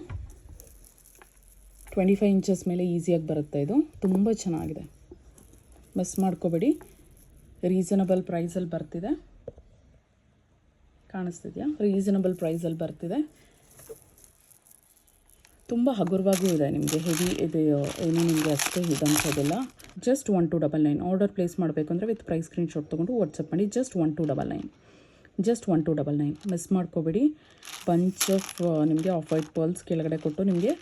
A: 25 ಇಂಚಸ್ ಮೇಲೆ ಈಸಿಯಾಗಿ ಬರುತ್ತೆ. ಇದು ತುಂಬ ಚೆನ್ನಾಗಿದೆ, ಮಿಸ್ ಮಾಡ್ಕೋಬೇಡಿ. ರೀಸನಬಲ್ ಪ್ರೈಸಲ್ಲಿ ಬರ್ತಿದೆ, ಕಾಣಿಸ್ತಿದೆಯಾ? ರೀಸನಬಲ್ ಪ್ರೈಸಲ್ಲಿ ಬರ್ತಿದೆ. ತುಂಬ ಹಗುರವಾಗೂ ಇದೆ, ನಿಮಗೆ ಹೆವಿ ಇದೆ ಏನೂ ನಿಮಗೆ ಅಷ್ಟೇ ಇದು ಅನ್ಸೋದಿಲ್ಲ. ಜಸ್ಟ್ 1299. ಆರ್ಡರ್ ಪ್ಲೇಸ್ ಮಾಡಬೇಕು ಅಂದರೆ ವಿತ್ ಪ್ರೈಸ್ ಸ್ಕ್ರೀನ್ಶಾಟ್ ತೊಗೊಂಡು ವಾಟ್ಸಪ್ ಮಾಡಿ. Just 1299, just 1299. ಮಿಸ್ ಮಾಡ್ಕೋಬೇಡಿ. ಬಂಚ್ ಆಫ್ ನಿಮಗೆ ಆಫ್ ವೈಟ್ ಪರ್ಲ್ಸ್ ಕೆಳಗಡೆ ಕೊಟ್ಟು ನಿಮಗೆ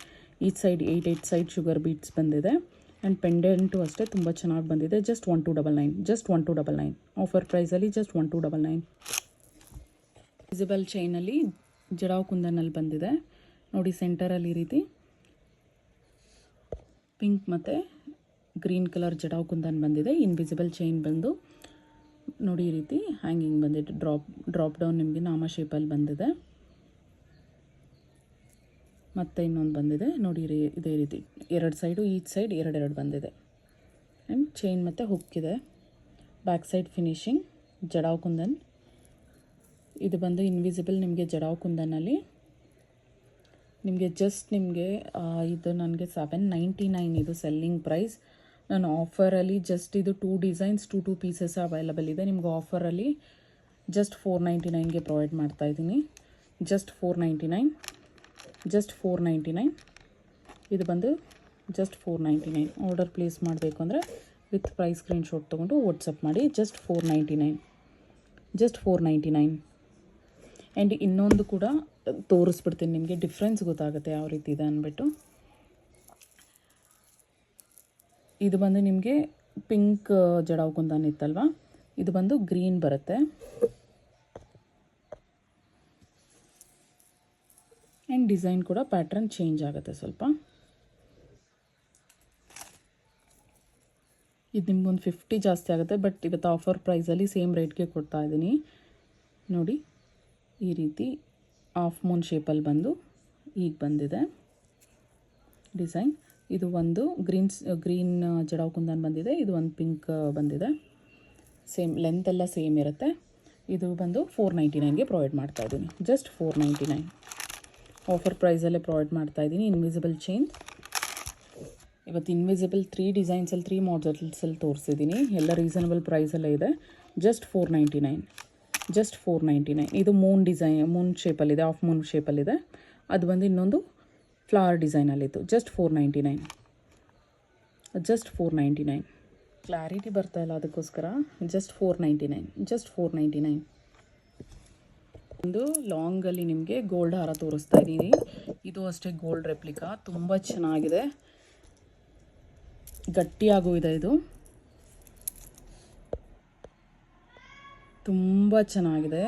A: each side 8 side sugar beads ಬಂದಿದೆ. ಆ್ಯಂಡ್ ಪೆಂಡೆಂಟು ಅಷ್ಟೇ ತುಂಬ ಚೆನ್ನಾಗಿ ಬಂದಿದೆ. ಜಸ್ಟ್ 1299. ಜಸ್ಟ್ 1299 ಆಫರ್ ಪ್ರೈಸಲ್ಲಿ ಜಸ್ಟ್ 1299. ವಿಸಿಬಲ್ ಚೈನಲ್ಲಿ ಜಡಾವ್ ಕುಂದನಲ್ಲಿ ಬಂದಿದೆ ನೋಡಿ. ಸೆಂಟರಲ್ಲಿ ಈ ರೀತಿ ಪಿಂಕ್ ಮತ್ತು ಗ್ರೀನ್ ಕಲರ್ ಜಡಾವ್ ಕುಂದನ್ ಬಂದಿದೆ. ಇನ್ವಿಸಿಬಲ್ ಚೈನ್ ಬಂದು ನೋಡಿ ಈ ರೀತಿ ಹ್ಯಾಂಗಿಂಗ್ ಬಂದಿದೆ. ಡ್ರಾಪ್ ಡೌನ್ ನಿಮಗೆ ನಾಮ ಶೇಪಲ್ಲಿ ಬಂದಿದೆ. ಮತ್ತು ಇನ್ನೊಂದು ಬಂದಿದೆ ನೋಡಿ ಇದೇ ರೀತಿ 2 ಸೈಡು ಈಚ್ ಸೈಡ್ 2 ಬಂದಿದೆ. ಆ್ಯಂಡ್ ಚೈನ್ ಮತ್ತು ಹುಕ್ ಇದೆ. Back side finishing jadau kundan. ಇದು ಬಂದು ಇನ್ವಿಸಿಬಲ್ ನಿಮಗೆ ಜಡಾವ್ ಕುಂದನಲ್ಲಿ ನಿಮಗೆ ಜಸ್ಟ್ ನಿಮಗೆ ಇದು ನನಗೆ 799 ಇದು ಸೆಲ್ಲಿಂಗ್ ಪ್ರೈಸ್. ನಾನು ಆಫರಲ್ಲಿ ಜಸ್ಟ್ ಇದು 2 ಡಿಸೈನ್ಸ್ 2 ಪೀಸಸ್ ಅವೈಲಬಲ್ ಇದೆ. ನಿಮ್ಗೆ ಆಫರಲ್ಲಿ ಜಸ್ಟ್ 499ಗೆ ಪ್ರೊವೈಡ್ ಮಾಡ್ತಾಯಿದ್ದೀನಿ. ಜಸ್ಟ್ 499. ಜಸ್ಟ್ 499. ಇದು ಬಂದು ಜಸ್ಟ್ 499. ಆರ್ಡರ್ ಪ್ಲೇಸ್ ಮಾಡಬೇಕು ಅಂದರೆ ವಿತ್ ಪ್ರೈಸ್ ಸ್ಕ್ರೀನ್ಶಾಟ್ ತೊಗೊಂಡು ವಾಟ್ಸಪ್ ಮಾಡಿ. ಜಸ್ಟ್ 499. ಜಸ್ಟ್ 499. ಆ್ಯಂಡ್ ಇನ್ನೊಂದು ಕೂಡ ತೋರಿಸ್ಬಿಡ್ತೀನಿ ನಿಮಗೆ, ಡಿಫ್ರೆನ್ಸ್ ಗೊತ್ತಾಗುತ್ತೆ ಯಾವ ರೀತಿ ಇದೆ ಅಂದ್ಬಿಟ್ಟು. ಇದು ಬಂದು ನಿಮಗೆ ಪಿಂಕ್ ಜಡಾವ್ ಕುಂದನ್ ಇತ್ತಲ್ವ, ಇದು ಬಂದು ಗ್ರೀನ್ ಬರುತ್ತೆ. ಆ್ಯಂಡ್ ಡಿಸೈನ್ ಕೂಡ ಪ್ಯಾಟ್ರನ್ ಚೇಂಜ್ ಆಗುತ್ತೆ ಸ್ವಲ್ಪ. ಇದು ನಿಮ್ಗೊಂದು 50 ಜಾಸ್ತಿ ಆಗುತ್ತೆ, ಬಟ್ ಇವತ್ತು ಆಫರ್ ಪ್ರೈಸಲ್ಲಿ ಸೇಮ್ ರೇಟ್ಗೆ ಕೊಡ್ತಾ ಇದ್ದೀನಿ ನೋಡಿ. ಈ ರೀತಿ ಹಾಫ್ ಮೂನ್ ಶೇಪಲ್ಲಿ ಬಂದು ಈಗ ಬಂದಿದೆ ಡಿಸೈನ್. ಇದು ಒಂದು ಗ್ರೀನ್ ಜಡಾವ್ ಕುಂದನ್ ಬಂದಿದೆ. ಇದು ಒಂದು ಪಿಂಕ್ ಬಂದಿದೆ. ಸೇಮ್ ಲೆಂತ್ ಎಲ್ಲ ಸೇಮ್ ಇರುತ್ತೆ. ಇದು ಬಂದು 499ಗೆ ಪ್ರೊವೈಡ್ ಮಾಡ್ತಾಯಿದ್ದೀನಿ. ಜಸ್ಟ್ 499 ಆಫರ್ ಪ್ರೈಸಲ್ಲೇ ಪ್ರೊವೈಡ್ ಮಾಡ್ತಾಯಿದ್ದೀನಿ. ಇನ್ವಿಸಿಬಲ್ ಚೈನ್ ಇವತ್ತು ಇನ್ವಿಸಿಬಲ್ 3 ಡಿಸೈನ್ಸಲ್ಲಿ 3 ಮಾಡೆಲ್ಸಲ್ಲಿ ತೋರಿಸಿದ್ದೀನಿ. ಎಲ್ಲ ರೀಸನಬಲ್ ಪ್ರೈಸಲ್ಲೇ ಇದೆ. ಜಸ್ಟ್ 499. ಜಸ್ಟ್ 499. ಇದು ಮೂನ್ ಶೇಪಲ್ಲಿದೆ, ಆಫ್ ಮೂನ್ ಶೇಪಲ್ಲಿದೆ. ಅದು ಬಂದು ಇನ್ನೊಂದು ಫ್ಲವರ್ ಡಿಸೈನಲ್ಲಿತ್ತು. ಜಸ್ಟ್ 499. ಜಸ್ಟ್ 499. ಕ್ಲಾರಿಟಿ ಬರ್ತಾ ಇಲ್ಲ ಅದಕ್ಕೋಸ್ಕರ ಜಸ್ಟ್ 499. ಜಸ್ಟ್ 499. ಒಂದು ಲಾಂಗಲ್ಲಿ ನಿಮಗೆ ಗೋಲ್ಡ್ ಹಾರ ತೋರಿಸ್ತಾ ಇದ್ದೀನಿ. ಇದು ಅಷ್ಟೇ ಗೋಲ್ಡ್ ರೆಪ್ಲಿಕಾ, ತುಂಬ ಚೆನ್ನಾಗಿದೆ, ಗಟ್ಟಿಯಾಗೂ ಇದೆ. ಇದು ತುಂಬ ಚೆನ್ನಾಗಿದೆ,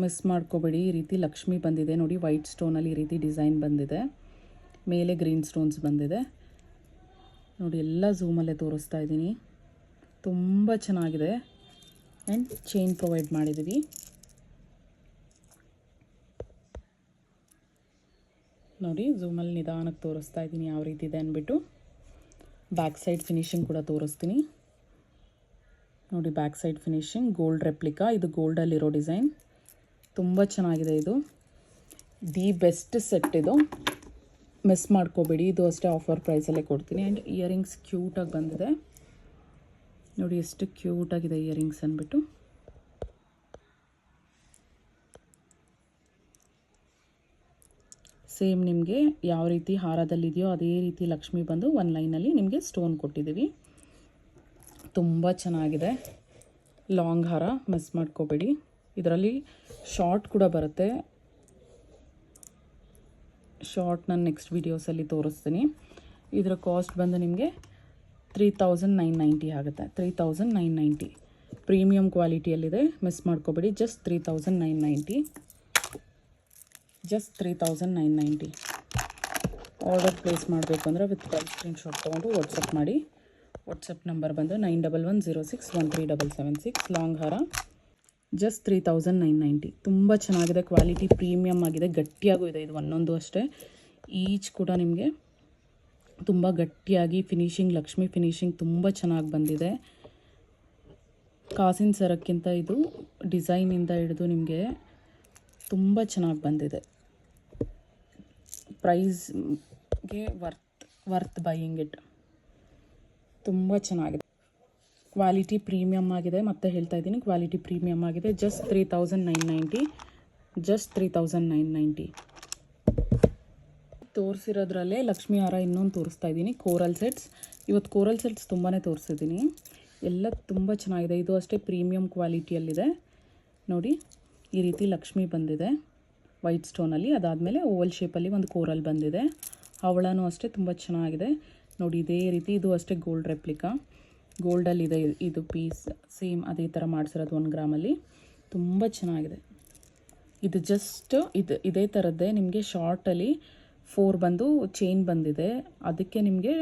A: ಮಿಸ್ ಮಾಡ್ಕೋಬೇಡಿ. ಈ ರೀತಿ ಲಕ್ಷ್ಮಿ ಬಂದಿದೆ ನೋಡಿ, ವೈಟ್ ಸ್ಟೋನಲ್ಲಿ ಈ ರೀತಿ ಡಿಸೈನ್ ಬಂದಿದೆ, ಮೇಲೆ ಗ್ರೀನ್ ಸ್ಟೋನ್ಸ್ ಬಂದಿದೆ ನೋಡಿ. ಎಲ್ಲ ಝೂಮಲ್ಲೇ ತೋರಿಸ್ತಾ ಇದ್ದೀನಿ. ತುಂಬ ಚೆನ್ನಾಗಿದೆ. ಆ್ಯಂಡ್ ಚೈನ್ ಪ್ರೊವೈಡ್ ಮಾಡಿದ್ದೀವಿ ನೋಡಿ. ಝೂಮಲ್ಲಿ ನಿಧಾನಕ್ಕೆ ತೋರಿಸ್ತಾ ಇದ್ದೀನಿ ಯಾವ ರೀತಿ ಇದೆ ಅಂದ್ಬಿಟ್ಟು. ಬ್ಯಾಕ್ ಸೈಡ್ ಫಿನಿಶಿಂಗ್ ಕೂಡ ತೋರಿಸ್ತೀನಿ ನೋಡಿ. Back side finishing gold replica. ಇದು ಗೋಲ್ಡಲ್ಲಿರೋ ಡಿಸೈನ್, ತುಂಬ ಚೆನ್ನಾಗಿದೆ. ಇದು ದಿ ಬೆಸ್ಟ್ ಸೆಟ್, ಇದು ಮಿಸ್ ಮಾಡ್ಕೋಬೇಡಿ. ಇದು ಅಷ್ಟೇ ಆಫರ್ ಪ್ರೈಸಲ್ಲೇ ಕೊಡ್ತೀನಿ. ಆ್ಯಂಡ್ ಇಯರಿಂಗ್ಸ್ ಕ್ಯೂಟಾಗಿ ಬಂದಿದೆ ನೋಡಿ, ಎಷ್ಟು ಕ್ಯೂಟಾಗಿದೆ ಇಯರಿಂಗ್ಸ್ ಅಂದ್ಬಿಟ್ಟು. ಸೇಮ್ ನಿಮಗೆ ಯಾವ ರೀತಿ ಹಾರದಲ್ಲಿದೆಯೋ ಅದೇ ರೀತಿ ಲಕ್ಷ್ಮಿ ಬಂದು ಒಂದು ಲೈನಲ್ಲಿ ನಿಮಗೆ ಸ್ಟೋನ್ ಕೊಟ್ಟಿದ್ದೀವಿ. ತುಂಬ ಚೆನ್ನಾಗಿದೆ ಲಾಂಗ್ ಹಾರ, ಮಿಸ್ ಮಾಡ್ಕೋಬೇಡಿ. ಇದರಲ್ಲಿ ಶಾರ್ಟ್ ಕೂಡ ಬರುತ್ತೆ. ಶಾರ್ಟ್ ನಾನು ನೆಕ್ಸ್ಟ್ ವೀಡಿಯೋಸಲ್ಲಿ ತೋರಿಸ್ತೀನಿ. ಇದರ ಕಾಸ್ಟ್ ಬಂದು ನಿಮಗೆ 3990 ಆಗುತ್ತೆ. 3990 ಪ್ರೀಮಿಯಂ ಕ್ವಾಲಿಟಿಯಲ್ಲಿದೆ, ಮಿಸ್ ಮಾಡ್ಕೋಬೇಡಿ. ಜಸ್ಟ್ 3990. ಜಸ್ಟ್ 3990. ಆರ್ಡರ್ ಪ್ಲೇಸ್ ಮಾಡಬೇಕು ಅಂದರೆ ವಿತ್ ಪ್ರೈಸ್ ಸ್ಕ್ರೀನ್ಶಾಟ್ ತೊಗೊಂಡು ವಾಟ್ಸಪ್ ಮಾಡಿ. ವಾಟ್ಸಪ್ ನಂಬರ್ ಬಂದು 9110613776. ಲಾಂಗ್ ಹಾರ ಜಸ್ಟ್ 3990. ತುಂಬ ಚೆನ್ನಾಗಿದೆ, ಕ್ವಾಲಿಟಿ ಪ್ರೀಮಿಯಮ್ ಆಗಿದೆ, ಗಟ್ಟಿಯಾಗೂ ಇದೆ. ಇದು ಒಂದೊಂದು ಅಷ್ಟೇ, ಈಚ್ ಕೂಡ ನಿಮಗೆ ತುಂಬ ಗಟ್ಟಿಯಾಗಿ ಫಿನಿಶಿಂಗ್, ಲಕ್ಷ್ಮಿ ಫಿನಿಶಿಂಗ್ ತುಂಬ ಚೆನ್ನಾಗಿ ಬಂದಿದೆ. ಕಾಸಿನ ಸರಕ್ಕಿಂತ ಇದು ಡಿಸೈನಿಂದ ಹಿಡಿದು ನಿಮಗೆ ತುಂಬ ಚೆನ್ನಾಗಿ ಬಂದಿದೆ. ಪ್ರೈಸ್ಗೆ ವರ್ತ್ ಬೈಯಿಂಗ್ ಇಟ್. ತುಂಬ ಚೆನ್ನಾಗಿದೆ, ಕ್ವಾಲಿಟಿ ಪ್ರೀಮಿಯಮ್ ಆಗಿದೆ. ಮತ್ತೆ ಹೇಳ್ತಾ ಇದ್ದೀನಿ, ಕ್ವಾಲಿಟಿ ಪ್ರೀಮಿಯಮ್ ಆಗಿದೆ. ಜಸ್ಟ್ 3990. ಜಸ್ಟ್ 3990. ತೋರಿಸಿರೋದ್ರಲ್ಲೇ ಲಕ್ಷ್ಮೀ ಹಾರ ಇನ್ನೊಂದು ತೋರಿಸ್ತಾ ಇದ್ದೀನಿ, ಕೋರಲ್ ಸೆಟ್ಸ್. ಇವತ್ತು ಕೋರಲ್ ಸೆಟ್ಸ್ ತುಂಬಾ ತೋರಿಸಿದ್ದೀನಿ, ಎಲ್ಲ ತುಂಬ ಚೆನ್ನಾಗಿದೆ. ಇದು ಅಷ್ಟೇ ಪ್ರೀಮಿಯಂ ಕ್ವಾಲಿಟಿಯಲ್ಲಿದೆ ನೋಡಿ. ಈ ರೀತಿ ಲಕ್ಷ್ಮಿ ಬಂದಿದೆ ವೈಟ್ ಸ್ಟೋನಲ್ಲಿ. ಅದಾದಮೇಲೆ ಓವಲ್ ಶೇಪಲ್ಲಿ ಒಂದು ಕೋರಲ್ ಬಂದಿದೆ. ಹವಳನೂ ಅಷ್ಟೇ ತುಂಬ ಚೆನ್ನಾಗಿದೆ ನೋಡಿ. ಇದೇ ರೀತಿ ಇದು ಅಷ್ಟೇ ಗೋಲ್ಡ್ ರೆಪ್ಲಿಕಾ, ಗೋಲ್ಡಲ್ಲಿದೆ ಇದು ಪೀಸ್. ಸೇಮ್ ಅದೇ ಥರ ಮಾಡಿಸಿರೋದು 1 ಗ್ರಾಮಲ್ಲಿ. ತುಂಬ ಚೆನ್ನಾಗಿದೆ. ಇದು ಜಸ್ಟ್ ಇದೇ ಥರದ್ದೇ ನಿಮಗೆ ಶಾರ್ಟಲ್ಲಿ 4 ಬಂದು ಚೈನ್ ಬಂದಿದೆ. ಅದಕ್ಕೆ ನಿಮಗೆ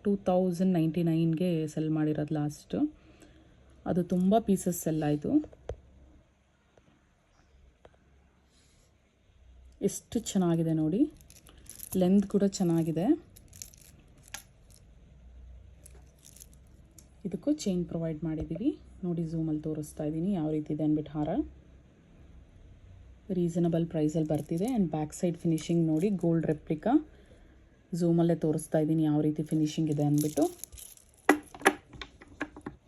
A: 2099ಗೆ ಸೆಲ್ ಮಾಡಿರೋದು ಲಾಸ್ಟು. ಅದು ತುಂಬ ಪೀಸಸ್ ಸೆಲ್ ಆಯಿತು. ಎಷ್ಟು ಚೆನ್ನಾಗಿದೆ ನೋಡಿ. ಲೆಂತ್ ಕೂಡ ಚೆನ್ನಾಗಿದೆ. ಇದಕ್ಕೂ ಚೈನ್ ಪ್ರೊವೈಡ್ ಮಾಡಿದ್ದೀವಿ ನೋಡಿ. ಝೂಮಲ್ಲಿ ತೋರಿಸ್ತಾ ಇದ್ದೀನಿ ಯಾವ ರೀತಿ ಇದೆ ಅಂದ್ಬಿಟ್ಟು. ಹಾರ ರೀಸನಬಲ್ ಪ್ರೈಸಲ್ಲಿ ಬರ್ತಿದೆ. ಆ್ಯಂಡ್ ಬ್ಯಾಕ್ ಸೈಡ್ ಫಿನಿಶಿಂಗ್ ನೋಡಿ, ಗೋಲ್ಡ್ ರೆಪ್ಲಿಕಾ. ಝೂಮಲ್ಲೇ ತೋರಿಸ್ತಾ ಇದ್ದೀನಿ ಯಾವ ರೀತಿ ಫಿನಿಶಿಂಗ್ ಇದೆ ಅಂದ್ಬಿಟ್ಟು.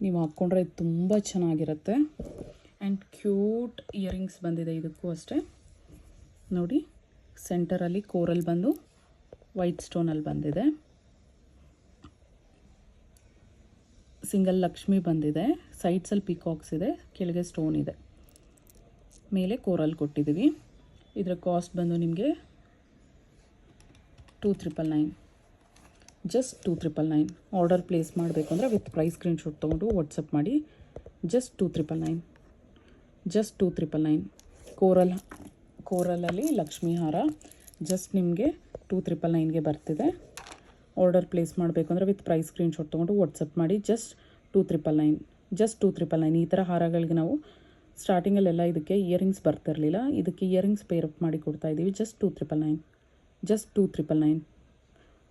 A: ನೀವು ಹಾಕ್ಕೊಂಡ್ರೆ ಇದು ತುಂಬ ಚೆನ್ನಾಗಿರುತ್ತೆ. ಆ್ಯಂಡ್ ಕ್ಯೂಟ್ ಇಯರಿಂಗ್ಸ್ ಬಂದಿದೆ ಇದಕ್ಕೂ ಅಷ್ಟೇ ನೋಡಿ. ಸೆಂಟರಲ್ಲಿ ಕೋರಲ್ ಬಂದು ವೈಟ್ ಸ್ಟೋನಲ್ಲಿ ಬಂದಿದೆ. ಸಿಂಗಲ್ ಲಕ್ಷ್ಮಿ ಬಂದಿದೆ. ಸೈಡ್ಸಲ್ಲಿ ಪಿಕಾಕ್ಸ್ ಇದೆ, ಕೆಳಗೆ ಸ್ಟೋನ್ ಇದೆ, ಮೇಲೆ ಕೋರಲ್ ಕೊಟ್ಟಿದ್ದೀವಿ. ಇದರ ಕಾಸ್ಟ್ ಬಂದು ನಿಮಗೆ 2999, ಜಸ್ಟ್ 2999. ಆರ್ಡರ್ ಪ್ಲೇಸ್ ಮಾಡಬೇಕು ಅಂದರೆ ವಿತ್ ಪ್ರೈಸ್ ಸ್ಕ್ರೀನ್ಶಾಟ್ ತೊಗೊಂಡು ವಾಟ್ಸಪ್ ಮಾಡಿ. Just 2999, just 2999. ಕೋರಲಲ್ಲಿ ಲಕ್ಷ್ಮೀ ಹಾರ ಜಸ್ಟ್ ನಿಮಗೆ 2999ಗೆ ಬರ್ತಿದೆ. ಆರ್ಡರ್ ಪ್ಲೇಸ್ ಮಾಡಬೇಕು ಅಂದರೆ ವಿತ್ ಪ್ರೈಸ್ ಸ್ಕ್ರೀನ್ಶಾಟ್ ತೊಗೊಂಡು ವಾಟ್ಸಪ್ ಮಾಡಿ. Just 2999, just 2999. ಈ ಥರ ಹಾರಗಳಿಗೆ ನಾವು ಸ್ಟಾರ್ಟಿಂಗಲ್ಲೆಲ್ಲ ಇದಕ್ಕೆ ಇಯರಿಂಗ್ಸ್ ಬರ್ತಿರಲಿಲ್ಲ. ಇದಕ್ಕೆ ಇಯರಿಂಗ್ಸ್ ಪೇರಪ್ ಮಾಡಿ ಕೊಡ್ತಾಯಿದ್ದೀವಿ. Just 2999, just 2999.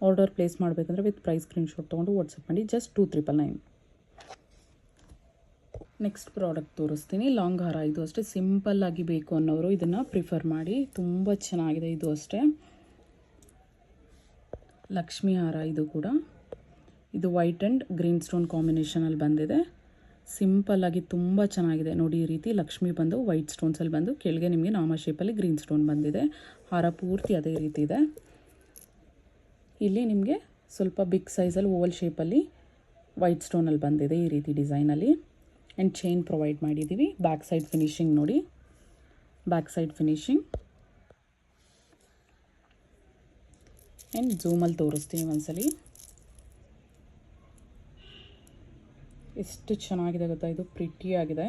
A: ಆರ್ಡರ್ ಪ್ಲೇಸ್ ಮಾಡಬೇಕಂದ್ರೆ ವಿತ್ ಪ್ರೈಸ್ ಸ್ಕ್ರೀನ್ಶಾಟ್ ತೊಗೊಂಡು ವಾಟ್ಸಪ್ ಮಾಡಿ. ಜಸ್ಟ್ 2999. ನೆಕ್ಸ್ಟ್ ಪ್ರಾಡಕ್ಟ್ ತೋರಿಸ್ತೀನಿ. ಲಾಂಗ್ ಹಾರ. ಇದು ಅಷ್ಟೇ ಸಿಂಪಲ್ಲಾಗಿ ಬೇಕು ಅನ್ನೋರು ಇದನ್ನು ಪ್ರಿಫರ್ ಮಾಡಿ. ತುಂಬ ಚೆನ್ನಾಗಿದೆ. ಇದು ಅಷ್ಟೇ ಲಕ್ಷ್ಮೀ ಹಾರ. ಇದು ಕೂಡ ಇದು ವೈಟ್ ಆ್ಯಂಡ್ ಗ್ರೀನ್ ಸ್ಟೋನ್ ಕಾಂಬಿನೇಷನಲ್ಲಿ ಬಂದಿದೆ. ಸಿಂಪಲ್ಲಾಗಿ ತುಂಬ ಚೆನ್ನಾಗಿದೆ ನೋಡಿ. ಈ ರೀತಿ ಲಕ್ಷ್ಮಿ ಬಂದು ವೈಟ್ ಸ್ಟೋನ್ಸಲ್ಲಿ ಬಂದು ಕೆಳಗೆ ನಿಮಗೆ ನಾಮ ಶೇಪಲ್ಲಿ ಗ್ರೀನ್ ಸ್ಟೋನ್ ಬಂದಿದೆ. ಹಾರ ಪೂರ್ತಿ ಅದೇ ರೀತಿ ಇದೆ. ಇಲ್ಲಿ ನಿಮಗೆ ಸ್ವಲ್ಪ ಬಿಗ್ ಸೈಜಲ್ಲಿ ಓವಲ್ ಶೇಪಲ್ಲಿ ವೈಟ್ ಸ್ಟೋನಲ್ಲಿ ಬಂದಿದೆ ಈ ರೀತಿ ಡಿಸೈನಲ್ಲಿ. ಆ್ಯಂಡ್ ಚೈನ್ ಪ್ರೊವೈಡ್ ಮಾಡಿದ್ದೀವಿ. ಬ್ಯಾಕ್ ಸೈಡ್ ಫಿನಿಶಿಂಗ್ ನೋಡಿ, ಬ್ಯಾಕ್ ಸೈಡ್ ಫಿನಿಶಿಂಗ್. ಆ್ಯಂಡ್ ಝೂಮಲ್ಲಿ ತೋರಿಸ್ತೀನಿ ಒಂದ್ಸಲಿ. ಎಷ್ಟು ಚೆನ್ನಾಗಿದೆ ಗೊತ್ತಾ. ಇದು ಪ್ರಿಟಿಯಾಗಿದೆ,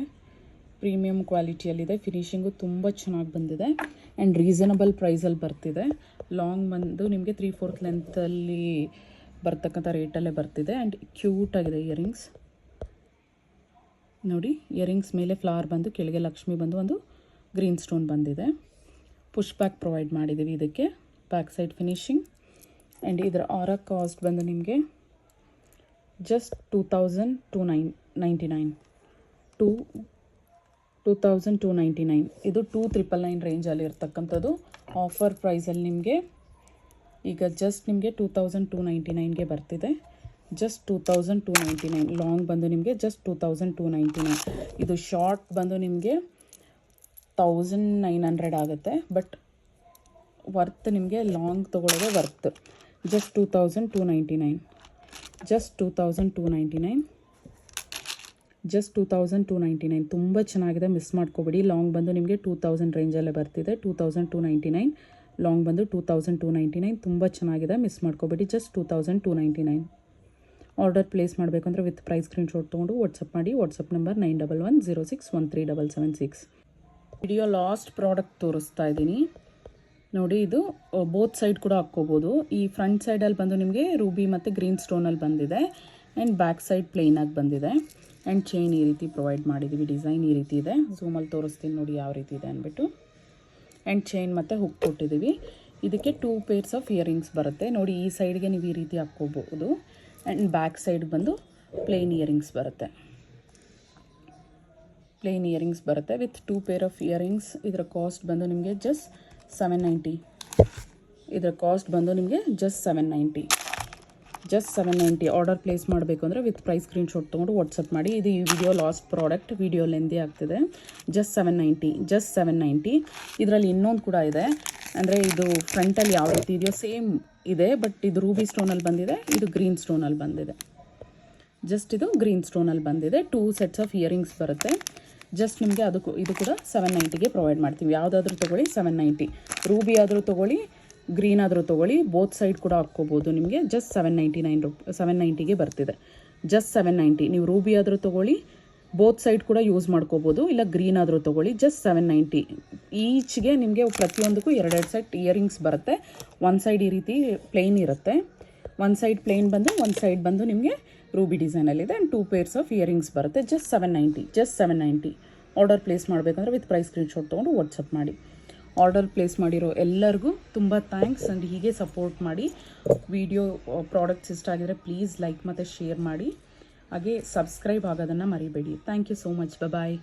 A: ಪ್ರೀಮಿಯಂ ಕ್ವಾಲಿಟಿಯಲ್ಲಿದೆ. ಫಿನಿಶಿಂಗು ತುಂಬ ಚೆನ್ನಾಗಿ ಬಂದಿದೆ. ಆ್ಯಂಡ್ ರೀಸನಬಲ್ ಪ್ರೈಸಲ್ಲಿ ಬರ್ತಿದೆ. ಲಾಂಗ್ ಬಂದು ನಿಮಗೆ 3/4 ಲೆಂತಲ್ಲಿ ಬರ್ತಕ್ಕಂಥ ರೇಟಲ್ಲೇ ಬರ್ತಿದೆ. ಆ್ಯಂಡ್ ಕ್ಯೂಟಾಗಿದೆ ಇಯರಿಂಗ್ಸ್ ನೋಡಿ. ಇಯರಿಂಗ್ಸ್ ಮೇಲೆ ಫ್ಲವರ್ ಬಂದು ಕೆಳಗೆ ಲಕ್ಷ್ಮಿ ಬಂದು ಒಂದು ಗ್ರೀನ್ ಸ್ಟೋನ್ ಬಂದಿದೆ. ಪುಷ್ ಬ್ಯಾಕ್ ಪ್ರೊವೈಡ್ ಮಾಡಿದ್ದೀವಿ ಇದಕ್ಕೆ. Back side finishing. ಆ್ಯಂಡ್ ಇದರ ಆರ ಕಾಸ್ಟ್ ಬಂದು ನಿಮಗೆ ಜಸ್ಟ್ 2299. 2299. ಇದು 2999 ರೇಂಜಲ್ಲಿ ಇರ್ತಕ್ಕಂಥದ್ದು. ಆಫರ್ ಪ್ರೈಸಲ್ಲಿ ನಿಮಗೆ ಈಗ ಜಸ್ಟ್ ನಿಮಗೆ 2299ಗೆ ಬರ್ತಿದೆ. ಜಸ್ಟ್ 2299. ಲಾಂಗ್ ಬಂದು ನಿಮಗೆ ಜಸ್ಟ್ 2299. ಇದು ಶಾರ್ಟ್ ಬಂದು ನಿಮಗೆ 1900 ಆಗುತ್ತೆ. ಬಟ್ ವರ್ತ್ ನಿಮಗೆ ಲಾಂಗ್ ತೊಗೊಳ್ಳೋದೇ ವರ್ತ್. Just 2299, just 2299, just 2299. ತುಂಬ ಚೆನ್ನಾಗಿದೆ, ಮಿಸ್ ಮಾಡ್ಕೋಬೇಡಿ. ಲಾಂಗ್ ಬಂದು ನಿಮಗೆ 2000 ರೇಂಜಲ್ಲೇ ಬರ್ತಿದೆ. 2299. ಲಾಂಗ್ ಬಂದು 2299. ತುಂಬ ಚೆನ್ನಾಗಿದೆ, ಮಿಸ್ ಮಾಡ್ಕೋಬೇಡಿ. ಜಸ್ಟ್ 2299. ಆರ್ಡರ್ ಪ್ಲೇಸ್ ಮಾಡಬೇಕು ಅಂದರೆ ವಿತ್ ಪ್ರೈಸ್ ಸ್ಕ್ರೀನ್ಶಾಟ್ ತೊಗೊಂಡು ವಾಟ್ಸಪ್ ಮಾಡಿ. WhatsApp number 9110613776. Video last product ತೋರಿಸ್ತಾ ಇದ್ದೀನಿ ನೋಡಿ. ಇದು ಬೋತ್ ಸೈಡ್ ಕೂಡ ಹಾಕ್ಕೋಬೋದು. ಈ ಫ್ರಂಟ್ ಸೈಡಲ್ಲಿ ಬಂದು ನಿಮಗೆ ರೂಬಿ ಮತ್ತು ಗ್ರೀನ್ ಸ್ಟೋನಲ್ಲಿ ಬಂದಿದೆ. ಆ್ಯಂಡ್ ಬ್ಯಾಕ್ ಸೈಡ್ ಪ್ಲೇನಾಗಿ ಬಂದಿದೆ. ಆ್ಯಂಡ್ ಚೈನ್ ಈ ರೀತಿ ಪ್ರೊವೈಡ್ ಮಾಡಿದ್ದೀವಿ. ಡಿಸೈನ್ ಈ ರೀತಿ ಇದೆ. ಝೂಮಲ್ಲಿ ತೋರಿಸ್ತೀನಿ ನೋಡಿ ಯಾವ ರೀತಿ ಇದೆ ಅಂದ್ಬಿಟ್ಟು. ಆ್ಯಂಡ್ ಚೈನ್ ಮತ್ತು ಹುಕ್ ಕೊಟ್ಟಿದ್ದೀವಿ. ಇದಕ್ಕೆ 2 ಪೇರ್ಸ್ ಆಫ್ ಇಯರಿಂಗ್ಸ್ ಬರುತ್ತೆ ನೋಡಿ. ಈ ಸೈಡ್ಗೆ ನೀವು ಈ ರೀತಿ ಹಾಕ್ಕೋಬೋದು. ಆ್ಯಂಡ್ ಬ್ಯಾಕ್ ಸೈಡ್ ಬಂದು ಪ್ಲೇನ್ ಇಯರಿಂಗ್ಸ್ ಬರುತ್ತೆ. ಪ್ಲೇನ್ ಇಯರಿಂಗ್ಸ್ ಬರುತ್ತೆ ವಿತ್ 2 ಪೇರ್ ಆಫ್ ಇಯರಿಂಗ್ಸ್. ಇದರ ಕಾಸ್ಟ್ ಬಂದು ನಿಮಗೆ ಜಸ್ಟ್ 790. ಇದರ ಕಾಸ್ಟ್ ಬಂದು ನಿಮಗೆ ಜಸ್ಟ್ 790. ಜಸ್ಟ್ 790. ಆರ್ಡರ್ ಪ್ಲೇಸ್ ಮಾಡಬೇಕು ಅಂದರೆ ವಿತ್ ಪ್ರೈಸ್ ಸ್ಕ್ರೀನ್ಶಾಟ್ ತೊಗೊಂಡು ವಾಟ್ಸಪ್ ಮಾಡಿ. ಇದು ಈ video last product. Video lengthy ಆಗ್ತಿದೆ. Just 790, just 790. ಇದರಲ್ಲಿ ಇನ್ನೊಂದು ಕೂಡ ಇದೆ. ಅಂದರೆ ಇದು ಫ್ರಂಟಲ್ಲಿ ಯಾವ ರೀತಿ ಇದೆಯೋ ಸೇಮ್ ಇದೆ. ಬಟ್ ಇದು ರೂಬಿ ಸ್ಟೋನಲ್ಲಿ ಬಂದಿದೆ, ಇದು ಗ್ರೀನ್ ಸ್ಟೋನಲ್ಲಿ ಬಂದಿದೆ. ಜಸ್ಟ್ ಇದು ಗ್ರೀನ್ ಸ್ಟೋನಲ್ಲಿ ಬಂದಿದೆ. 2 ಸೆಟ್ಸ್ ಆಫ್ ಇಯರಿಂಗ್ಸ್ ಬರುತ್ತೆ. ಜಸ್ಟ್ ನಿಮಗೆ ಅದಕ್ಕೂ ಇದು ಕೂಡ 790ಗೆ ಪ್ರೊವೈಡ್ ಮಾಡ್ತೀವಿ. ಯಾವುದಾದ್ರೂ ತೊಗೊಳ್ಳಿ 790. ರೂಬಿ ಆದರೂ ತೊಗೊಳ್ಳಿ, ಗ್ರೀನ್ ಆದರೂ ತೊಗೊಳ್ಳಿ, ಬೋತ್ ಸೈಡ್ ಕೂಡ ಹಾಕ್ಕೋಬೋದು. ನಿಮಗೆ ಜಸ್ಟ್ 790ಗೆ ಬರ್ತಿದೆ. ಜಸ್ಟ್ 790. ನೀವು ರೂಬಿ ಆದರೂ ತೊಗೊಳ್ಳಿ, ಬೋತ್ ಸೈಡ್ ಕೂಡ ಯೂಸ್ ಮಾಡ್ಕೋಬೋದು, ಇಲ್ಲ ಗ್ರೀನ್ ಆದರೂ ತೊಗೊಳ್ಳಿ. ಜಸ್ಟ್ 790. ಈಚ್ಗೆ ನಿಮಗೆ ಪ್ರತಿಯೊಂದಕ್ಕೂ 2 ಸೆಟ್ ಇಯರಿಂಗ್ಸ್ ಬರುತ್ತೆ. ಒಂದು ಸೈಡ್ ಈ ರೀತಿ ಪ್ಲೇನ್ ಇರುತ್ತೆ, ಒಂದು ಸೈಡ್ ಪ್ಲೇನ್ ಬಂದು ಒಂದು ಸೈಡ್ ಬಂದು ನಿಮಗೆ ರೂಬಿ ಡಿಸೈನಲ್ಲಿದೆ. ಆ್ಯಂಡ್ 2 ಪೇರ್ಸ್ ಆಫ್ ಇಯರಿಂಗ್ಸ್ ಬರುತ್ತೆ. ಜಸ್ಟ್ 790. ಜಸ್ಟ್ 790. ಆರ್ಡರ್ ಪ್ಲೇಸ್ ಮಾಡಬೇಕಂದ್ರೆ ವಿತ್ ಪ್ರೈಸ್ ಸ್ಕ್ರೀನ್ಶಾಟ್ ತೊಗೊಂಡು ವಾಟ್ಸಪ್ ಮಾಡಿ. ಆರ್ಡರ್ ಪ್ಲೇಸ್ ಮಾಡಿರೋ ಎಲ್ಲರಿಗೂ ತುಂಬ ಥ್ಯಾಂಕ್ಸ್. ಆ್ಯಂಡ್ ಹೀಗೆ ಸಪೋರ್ಟ್ ಮಾಡಿ. ವಿಡಿಯೋ ಪ್ರಾಡಕ್ಟ್ಸ್ ಇಷ್ಟ ಆಗಿದರೆ ಪ್ಲೀಸ್ ಲೈಕ್ ಮತ್ತು ಶೇರ್ ಮಾಡಿ. ಹಾಗೆ ಸಬ್ಸ್ಕ್ರೈಬ್ ಆಗೋದನ್ನು ಮರಿಬೇಡಿ. Thank you so much. Bye.